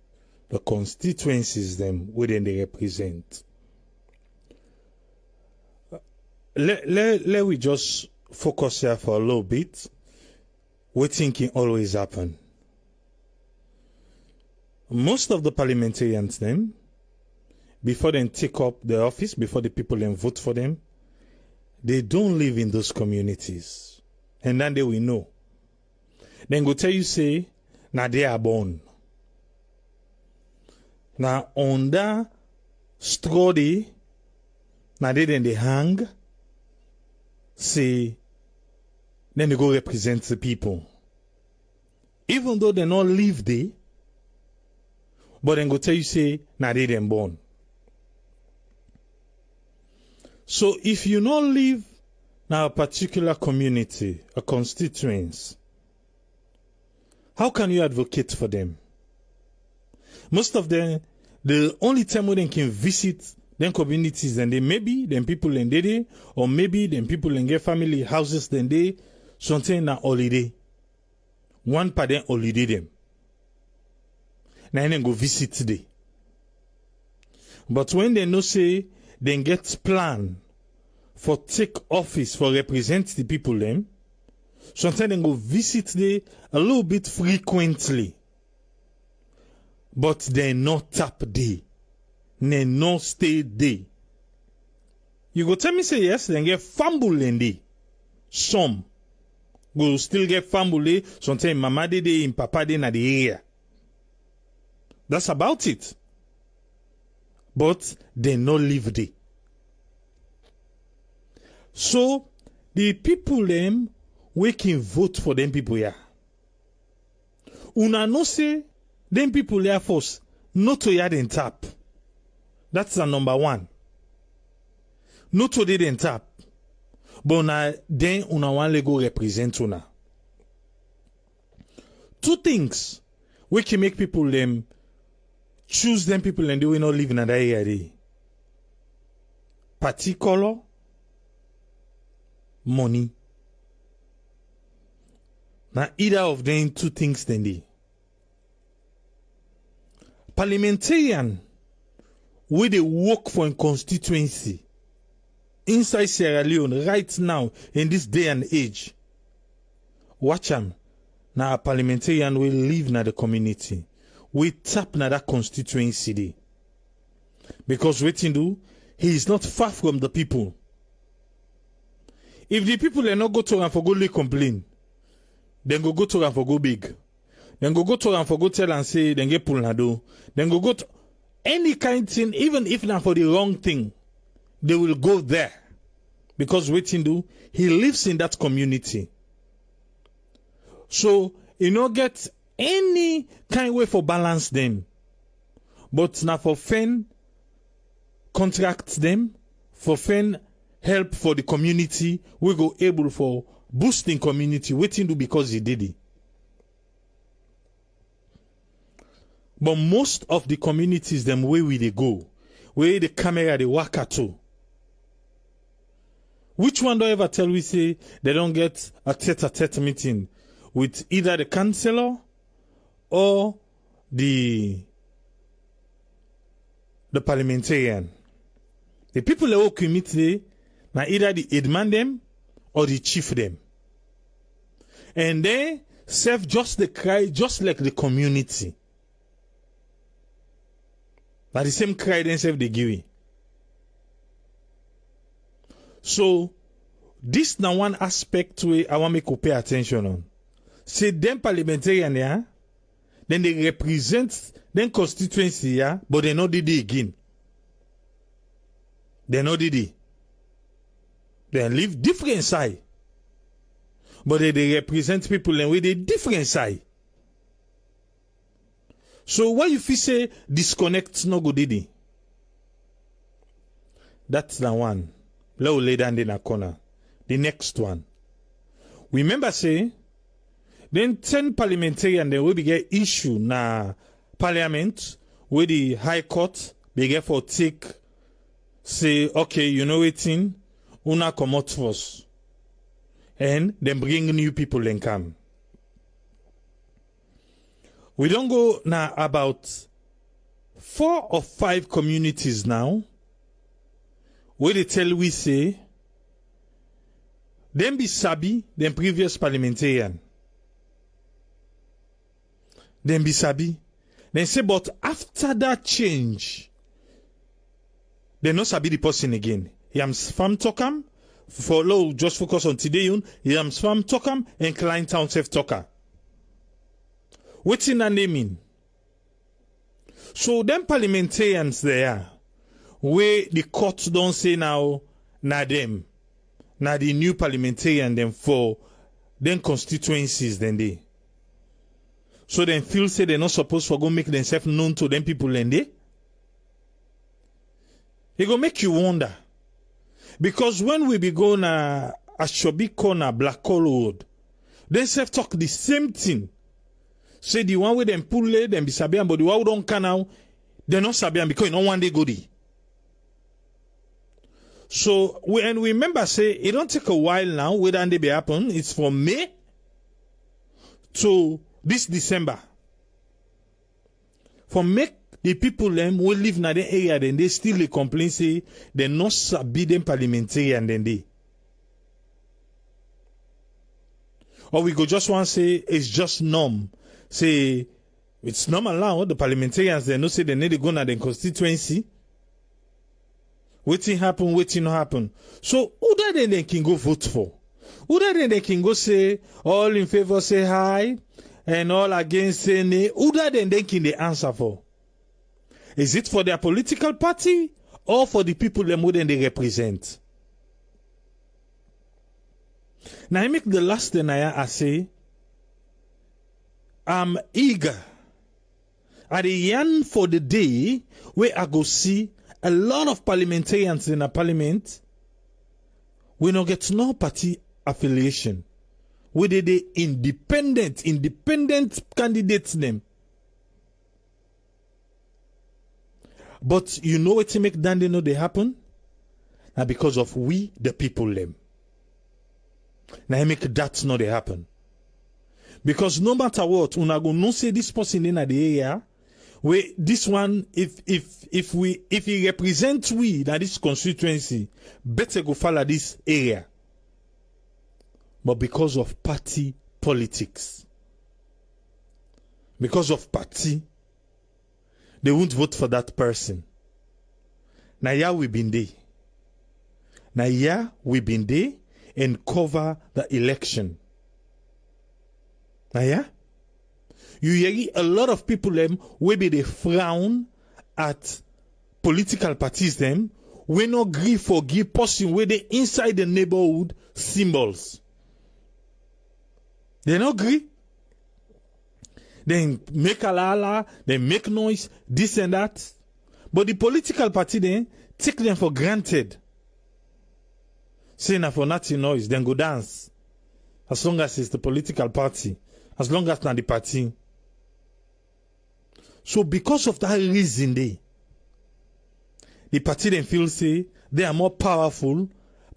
the constituencies them within they represent. Let we just focus here for a little bit. We thinking always happen. Most of the parliamentarians them, before they take up the office, before the people then vote for them, they don't live in those communities. And then they will know. Then go tell you say, now they are born. Now under study, Now then they hang, say, then they go represent the people. Even though they not live there, but then go tell you, say, now they them born. So if you not live in a particular community, a constituency, how can you advocate for them? Most of them, the only time when they can visit them communities, and they maybe them people in there, or maybe them people in their family houses, then they something na holiday. One part them holiday them. Now then go visit today. But when they know say they get plan for take office for represent the people them, sometimes they go visit there a little bit frequently. But they not tap there. They not stay there. You go tell me say yes, they get fumble in there. Some go still get fumble there. Sometimes mama dey there, in papa dey na the area. That's about it. But they not live there. So the people them we can vote for them people here. Una no say them people here first not to yard and tap. That's the number one. Not to did and tap. But now then una want go represent una. Two things we can make people them choose them people and they will not live in that area. Party color, money. Now either of them two things then they. Parliamentarian where they work for a constituency inside Sierra Leone right now in this day and age. Watch them. Now a parliamentarian will live in the community. We tap na that constituency day. Because waiting do, he is not far from the people. If the people are not go to and for go complain, then go to and for go big. Then go to and for go tell and say, then get pull na do. Then go to any kind of thing, even if not for the wrong thing, they will go there. Because waiting do, he lives in that community. So, you know, get any kind way for balance them. But now for fan contract them, for fan help for the community, we go able for boosting community, waiting do because he did it. But most of the communities, them where we they go, where the camera they work at to. Which one do I ever tell we say they don't get a tete-a-tete meeting with either the councillor or the parliamentarian? The people that will meet there, now either the headman them or the chief them. And they serve just the cry, just like the community. But the same cry then serve the give. So, this now one aspect where I want me to pay attention on. Say them parliamentarian, yeah, then they represent them constituency, yeah, but they not did it again. They not did it. They live different side. But they represent people and with a different side. So why if you say disconnect no go did it? That's the one. Let us lay down in a corner. The next one. Remember say, then 10 parliamentarians they will be get issue na parliament where the high court they get for take say, okay, you know it in una come out first. And then bring new people and come. We don't go now about 4 or 5 communities now where they tell we say them be sabi them previous parliamentarian. Them be sabi. Then say but after that change they no sabi the person again. Yams farm tokam for low just focus on today Yams farm tokam and Klein Town self talker. What's in that name mean? So them parliamentarians there, where the court don't say now, na them, na the new parliamentarian them for them constituencies then they. So then feel say they're not supposed to go make themselves known to them people then they. It go make you wonder. Because when we be going a Ashobi corner, Black Hole Road, they self talk the same thing. Say the one with them pull it, them be Sabian, but the one who don't can now, they're not Sabian because you know one day go there. So we remember say it don't take a while now whether they be happen. It's from May to this December. From May, the people them will live in the area, then they still complain say they not sabi them parliamentarian then they. Or we go just want to say it's just norm. Say it's normal now. The parliamentarians they know say they need to go to the constituency. Waiting happen, waiting not happen. So who that then they can go vote for? Who that then they can go say all in favor say hi and all against say nay? Who that then they can they answer for? Is it for their political party or for the people them who then they represent? Now I make the last thing I say, I'm eager. I yearn for the day where I go see a lot of parliamentarians in a parliament. We don't get no party affiliation. We did the independent candidates name. But you know what to make Dan they know they happen? Now because of we the people them. Now I make that know they happen. Because no matter what, una go no say this person in the area, where this one, if he represents we that this constituency, better go follow this area. But because of party politics, because of party, they won't vote for that person. Now yeah, we been there. Now yeah, we been there and cover the election. Now yeah, you hear a lot of people them will be they frown at political parties them. We not agree for give person where they inside the neighborhood symbols. They not agree. They make a la, they make noise, this and that. But the political party then take them for granted. Saying for nothing noise, then go dance. As long as it's the political party. As long as it's not the party. So because of that reason the party then feel say they are more powerful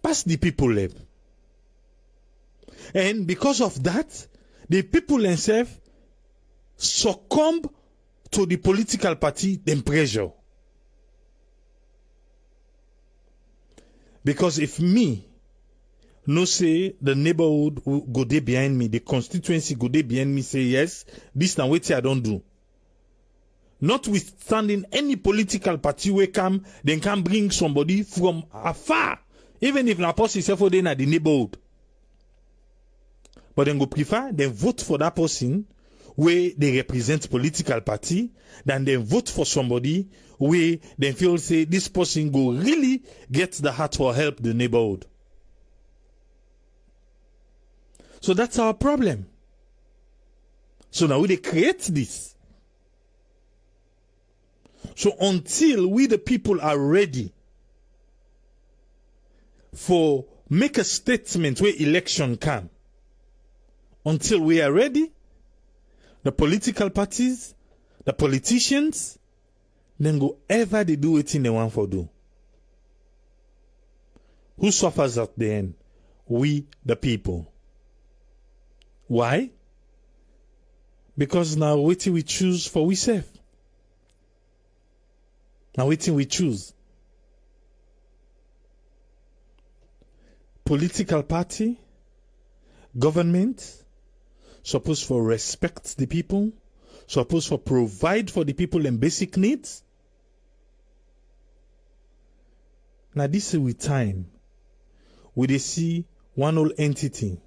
past the people left. And because of that, the people themselves succumb to the political party them pressure. Because if me no say the neighborhood go there behind me, the constituency go there behind me, say yes, this now what I don't do. Notwithstanding any political party will come, then can bring somebody from afar, even if na person itself there na the neighborhood. But then go prefer they vote for that person where they represent political party than they vote for somebody where they feel say this person go really get the heart for help the neighborhood. So that's our problem. So now they create this. So until we the people are ready for make a statement where election come, until we are ready, the political parties, the politicians, then go ever they do it in the one for do. Who suffers at the end? We the people. Why? Because now waiting we choose for we self. Now waiting we choose. Political party, government, supposed to respect the people, supposed to provide for the people and basic needs. Now this is with time. We they see one whole entity.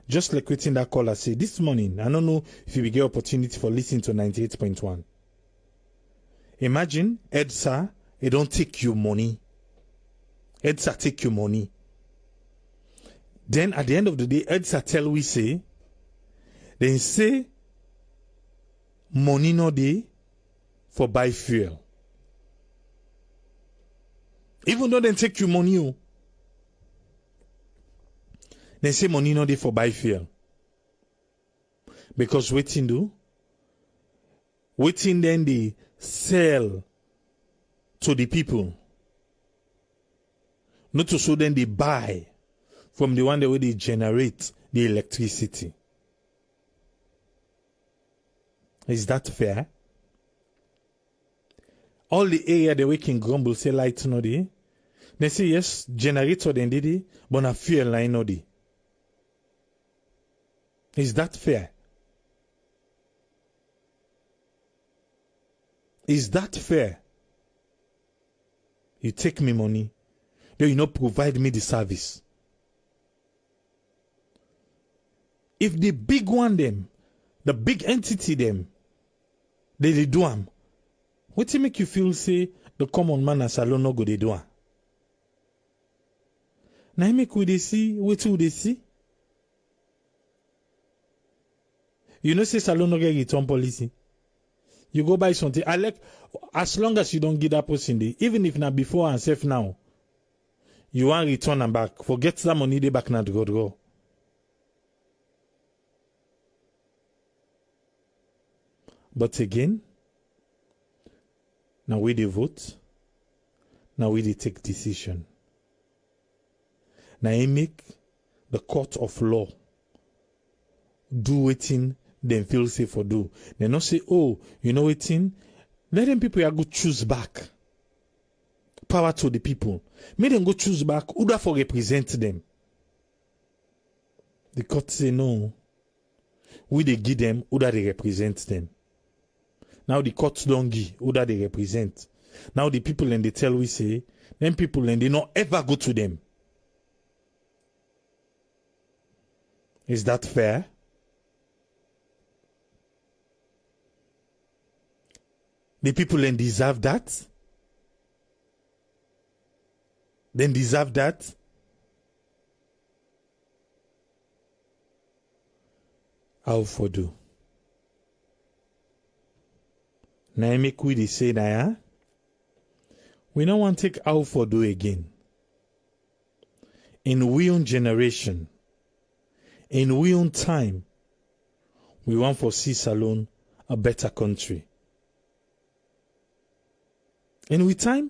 Just like waiting that caller say this morning. I don't know if you will get opportunity for listening to 98.1. Imagine EDSA, they don't take your money. EDSA take your money. Then at the end of the day, EDSA tell we say, then say money no dey for buy fuel. Even though they take your money, they say money no dey for buy fuel. Because waiting do? Waiting then they sell to the people. Not to so then they buy from the one the way they generate the electricity. Is that fair? All the area the way can grumble say light no dey. They say yes, generator then did it, but na fuel line no dey. Is that fair? Is that fair? You take me money, then you not provide me the service. If the big one them, the big entity them, they do them, what to make you feel say the common man as alone no go they do am? Now make we they see, what do they see? You know say salon no get return policy. You go buy something. I like as long as you don't get that person there, even if not before and safe now, you want return them back. Forget that money they back now to go. But again, now we they vote, now we they take decision. Now I make the court of law do waiting them feel safe for do. They not say, oh, you know waiting. Let them people go choose back. Power to the people. Make them go choose back who da for represent them. The court say no. We they give them who da they represent them. Now the courts don't give who da they represent. Now the people and they tell we say, them people and they not ever go to them. Is that fair? The people then deserve that? Then deserve that? How for do? Now make we dey say that we don't want to take how for do again. In we own generation, in we own time, we want for see Salone a better country. And with time,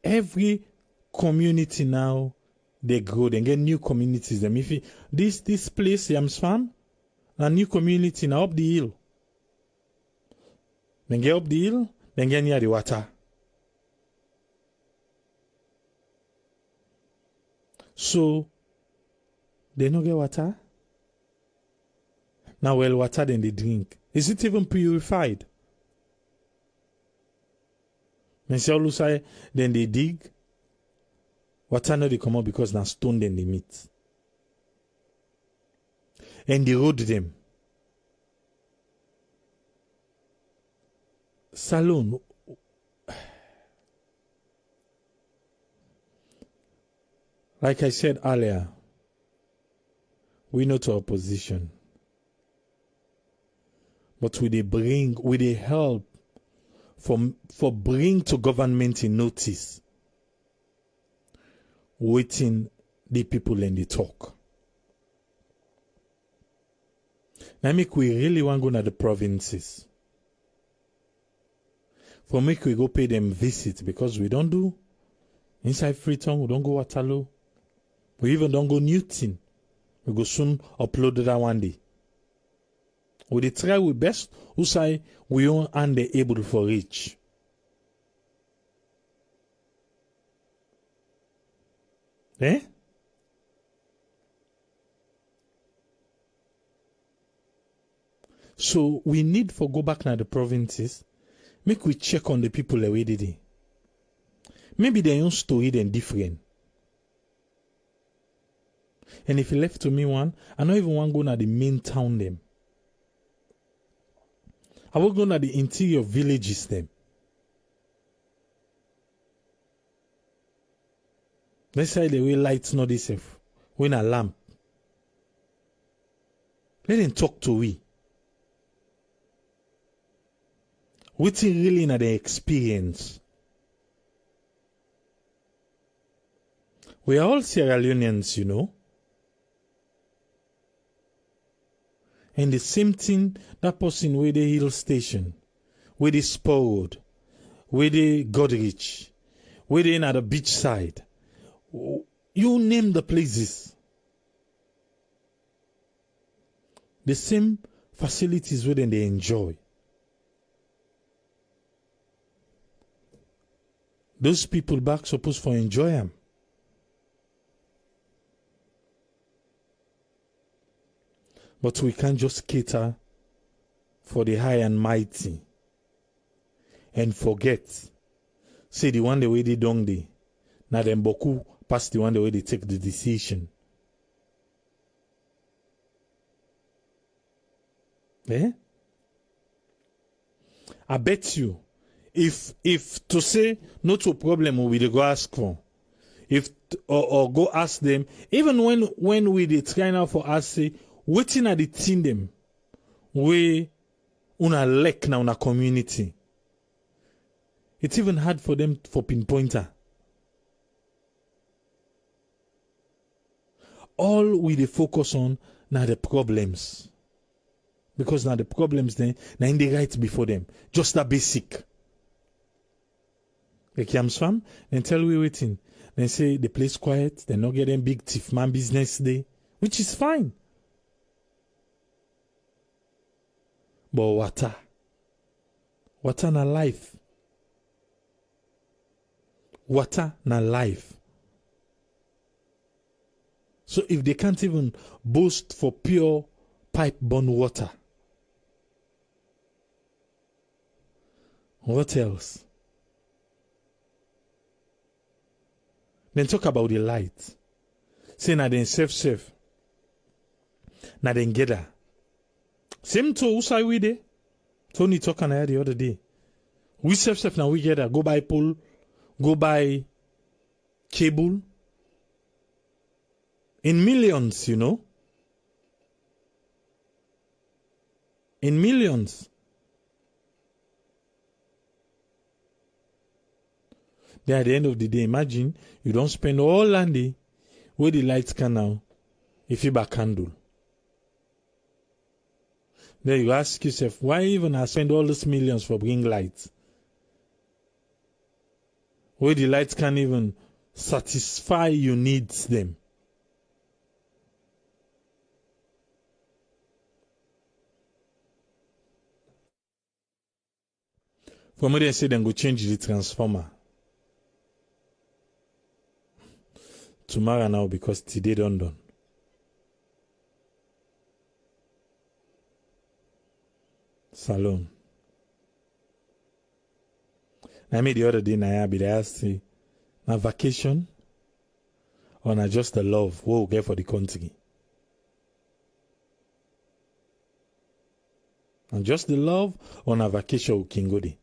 every community now they grow, they get new communities. Them if this place Yams Farm, a new community now up the hill. Then get up the hill, then get near the water. So they no get water. Now, well, water then they drink. Is it even purified? When you say then they dig, water no they come out because now stone then they meet. And they road them. Salone. Like I said earlier, we know to opposition. But we they help for bring to government in notice waiting the people and they talk. Now make we really want to go to the provinces. For make we go pay them visit because we don't do inside Freetown, we don't go Waterloo. We even don't go Newton. We go soon upload that one day. We dey try we best who say we own and they able for reach. So we need for go back now the provinces, make we check on the people the way they did. Maybe their own story then different. And if you left to me one, I don't even want to go to the main town them. I will go to the interior villages them. Let's say the way lights not this when a lamp. Let them talk to we. What's really in the experience? We are all Sierra Leoneans, you know. And the same thing, that person with the hill station, with the Spur Road, with the Godrich, with the at the beach side. You name the places. The same facilities within they enjoy. Those people back supposed to enjoy them. But we can't just cater for the high and mighty and forget. Say the one the way they don't they. Now them boku pass the one the way they take the decision. Eh? I bet you, if to say no to a problem, we will go ask for. If or go ask them, even when we dey try now for us say, waiting at the team them, we una lek na una community. It's even hard for them for pinpointer. All we dey focus on now the problems. Because now the problems then, now in the right before them. Just that basic. Like Yamswam, then tell we waiting. Then say the place quiet, they're not getting big thief man business day, which is fine. But water. Water na life. Water na life. So if they can't even boast for pure pipe-borne water, what else? Then talk about the light. Say na then safe. Na then gather. Same to usai we de. Tony talk on the other day. We safe now we gather. Go buy pole, go buy cable. In millions, you know. In millions. Then at the end of the day, imagine you don't spend all Landy where the lights can now if you back candle. Then you ask yourself, why even I spend all these millions for bring lights? Where the lights can't even satisfy your needs them. From where they say then go change the transformer. Tomorrow now because today done. Salon. I made the other day na be there say na vacation or na just the love what we get for the country. And just the love or na vacation we can go there.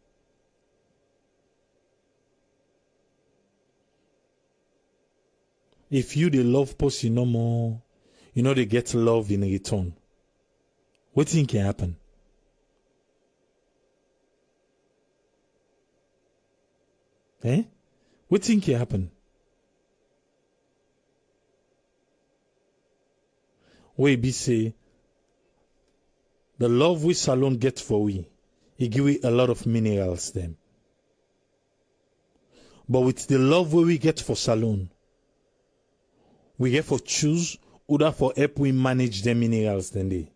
If you the love person no more, you know they get love in return. What think can happen? Eh? What think can happen? We be say the love we salon get for we, it give we a lot of minerals them. But with the love we get for salon, we get for choose other for help we manage the minerals then they.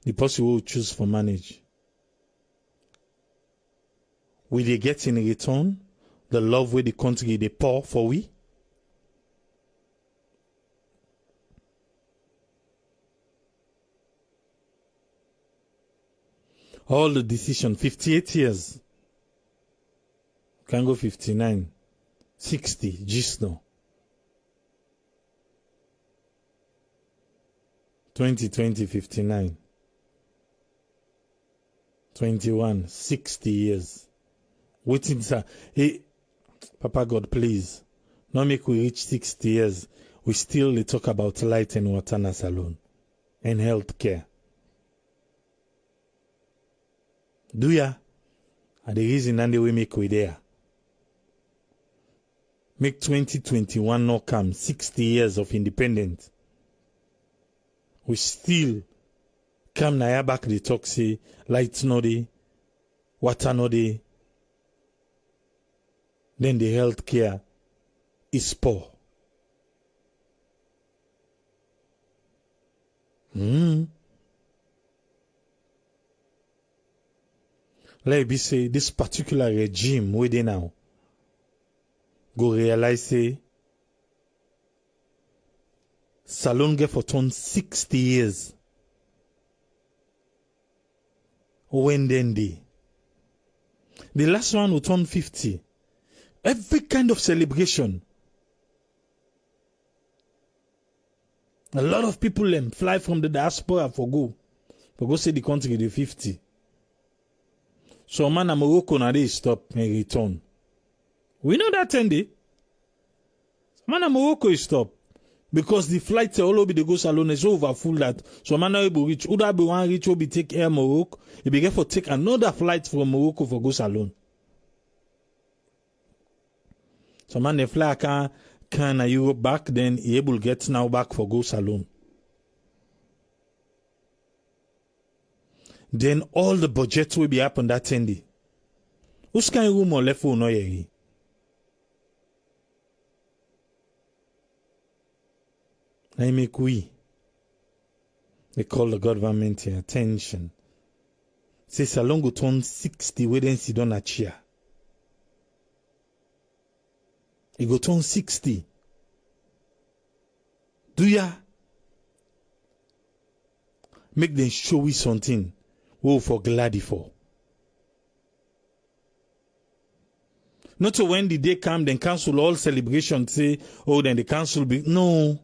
The person will choose for manage. Will they get in return the love where the country they pour for we? All the decision, 58 years. Can go 59. 60, just now. 2020, 59. 21, 60 years. Waiting, sir. Hey, Papa God, please. Not make we reach 60 years. We still talk about light and water na salon and health care. Do ya? And the reason and the way make we there. Make 2021 not come 60 years of independence. We still come na back the talk say light no dey, water no dey. Then the health care is poor. Let me say this particular regime where they now go realize say Salon get for turn 60 years. When then the last one will turn 50. Every kind of celebration. A lot of people fly from the diaspora for go say the country the 50. So man a Morocco na they stop and return. We know that day. Man a Morocco is stop. Because the flights all over the go salon is over full that so man now able reach. Would be one reach will be take air Morocco. He be get for take another flight from Morocco for go salon. So man they fly can Europe back then he able get now back for go salon. Then all the budget will be happen that 10 day. Who's can you room or left for no yeri? I make we. They call the government attention. Say salon go turn 60 we then sit on a chair. He go turn 60. Do ya? Make them show we something. Oh, for glad for. Not so when the day come, then cancel all celebrations, say, oh, then the council be. No.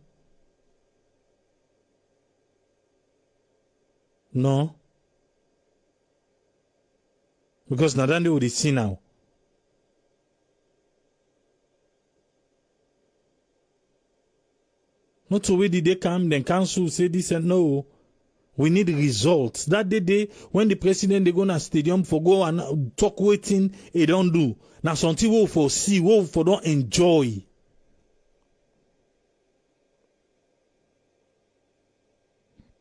No. Because Nadande would see now. Not so when the day come, then council say this and no. We need results. That day when the president they go na stadium for go and talk waiting, he don't do. Now something we for see, we for don't enjoy.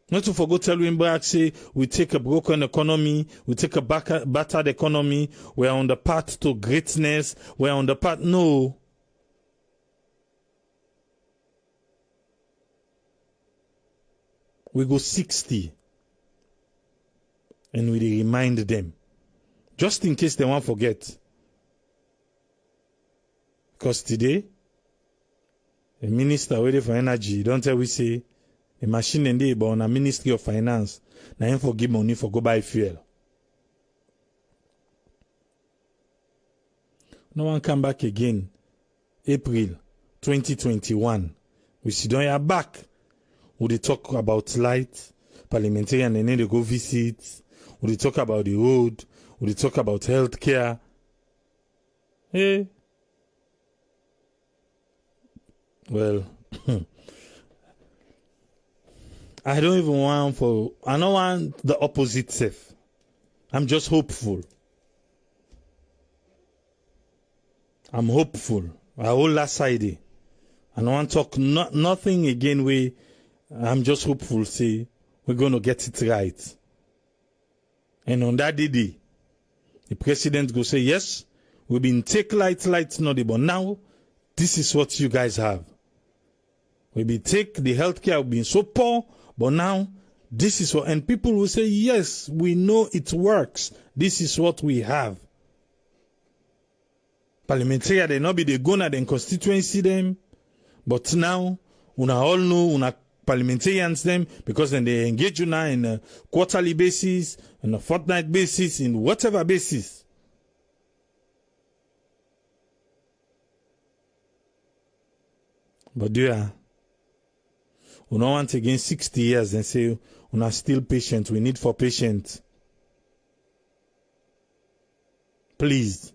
Not to forget tell him back say we take a broken economy, we take a battered economy, we are on the path to greatness, we are on the path. No. We go 60 and we remind them just in case they won't forget. Because today, the minister waiting for energy, don't tell we say the machine and they but on a Ministry of Finance, now him for give money for go buy fuel. No one come back again. April 2021. We sit down here back. Would they talk about light, parliamentarian, and then they go visit? Would they talk about the road? Would they talk about health care? Hey. Well, I don't even I don't want the opposite self. I'm just hopeful. I'm hopeful. I hold that side. I don't want to talk nothing again where I'm just hopeful, say, we're going to get it right. And on that day, the president will say, yes, we've been take light, not but now, this is what you guys have. We've been take the healthcare, we've been so poor, but now, this is what, and people will say, yes, we know it works. This is what we have. Parliamentarians, they not be the gunner, then constituency them, but now, una all know, una parliamentarians them because then they engage you now in a quarterly basis, on a fortnight basis, in whatever basis. But do you? We don't want again 60 years and say, we are still patient. We need for patience. Please.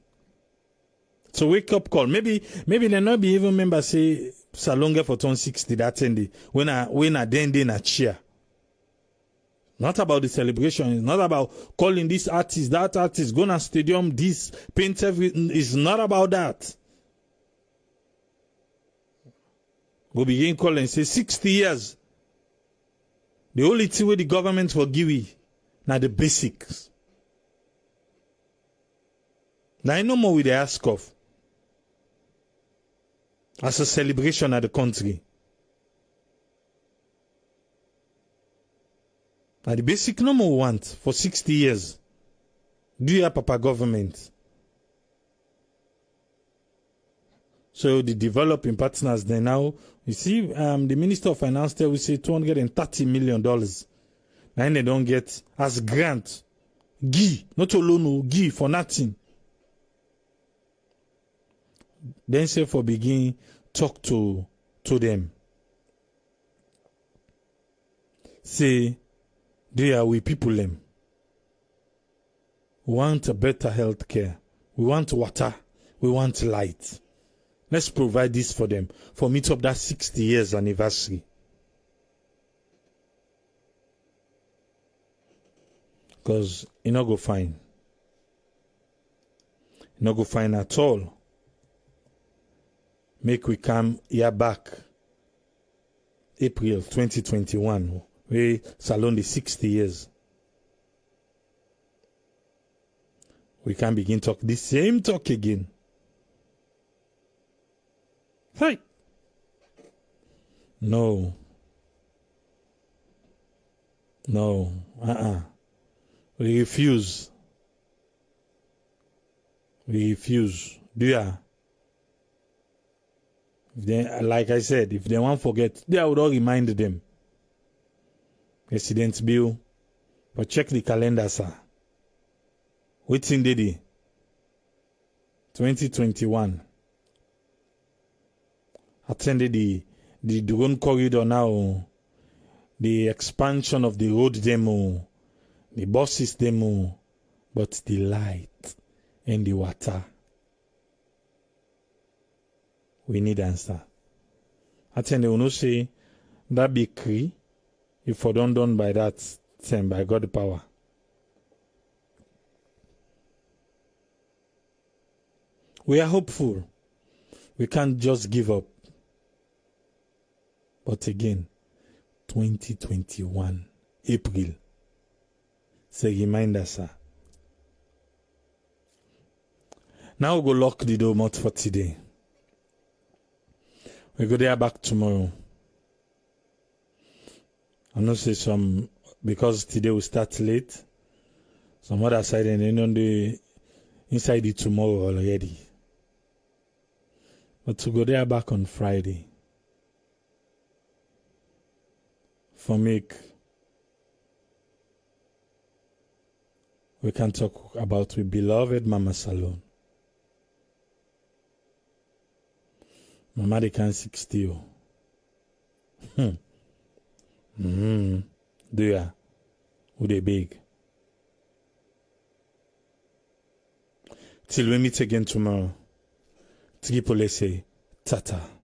So wake up call. Maybe they not be even member say Salonga for turn 60 that end when I then in a cheer. Not about the celebration. It's not about calling this artist, that artist, going to stadium, this, paint everything. It's not about that. We begin calling and say 60 years. The only thing where the government will give you now the basics. Now I know more with the ask of as a celebration of the country. Now the basic no more want for 60 years. Do you have Papa government? So the developing partners they now, you see, the Minister of Finance there will say $230 million. And they don't get as grant. Not alone, give for nothing. Then say for begin talk to them. Say, they are we people them. We want a better health care. We want water. We want light. Let's provide this for them for meet up that 60 years anniversary. Because you not go fine. You not go fine at all. Make we come here back April 2021. We salon the 60 years. We can begin talk the same talk again. Hey. No. We refuse. Do ya? Like I said, if they want to forget, they would all remind them. President Bill, but check the calendar, sir. Waiting day 2021. Attended the drone corridor now, the expansion of the road demo, the buses demo, but the light and the water. We need answer. Attend they will not say that be cree if for done by that time by God the power. We are hopeful. We can't just give up. But again, 2021, April. It's a reminder, sir. Now we'll go lock the door out for today. We go there back tomorrow. I'm not say some because today we start late. Some other side and then on the inside it tomorrow already. But to go there back on Friday. For make we can talk about we beloved Mama Salon. Mama they can 60. Do ya? Who they big? Till we meet again tomorrow. Triple say, tata.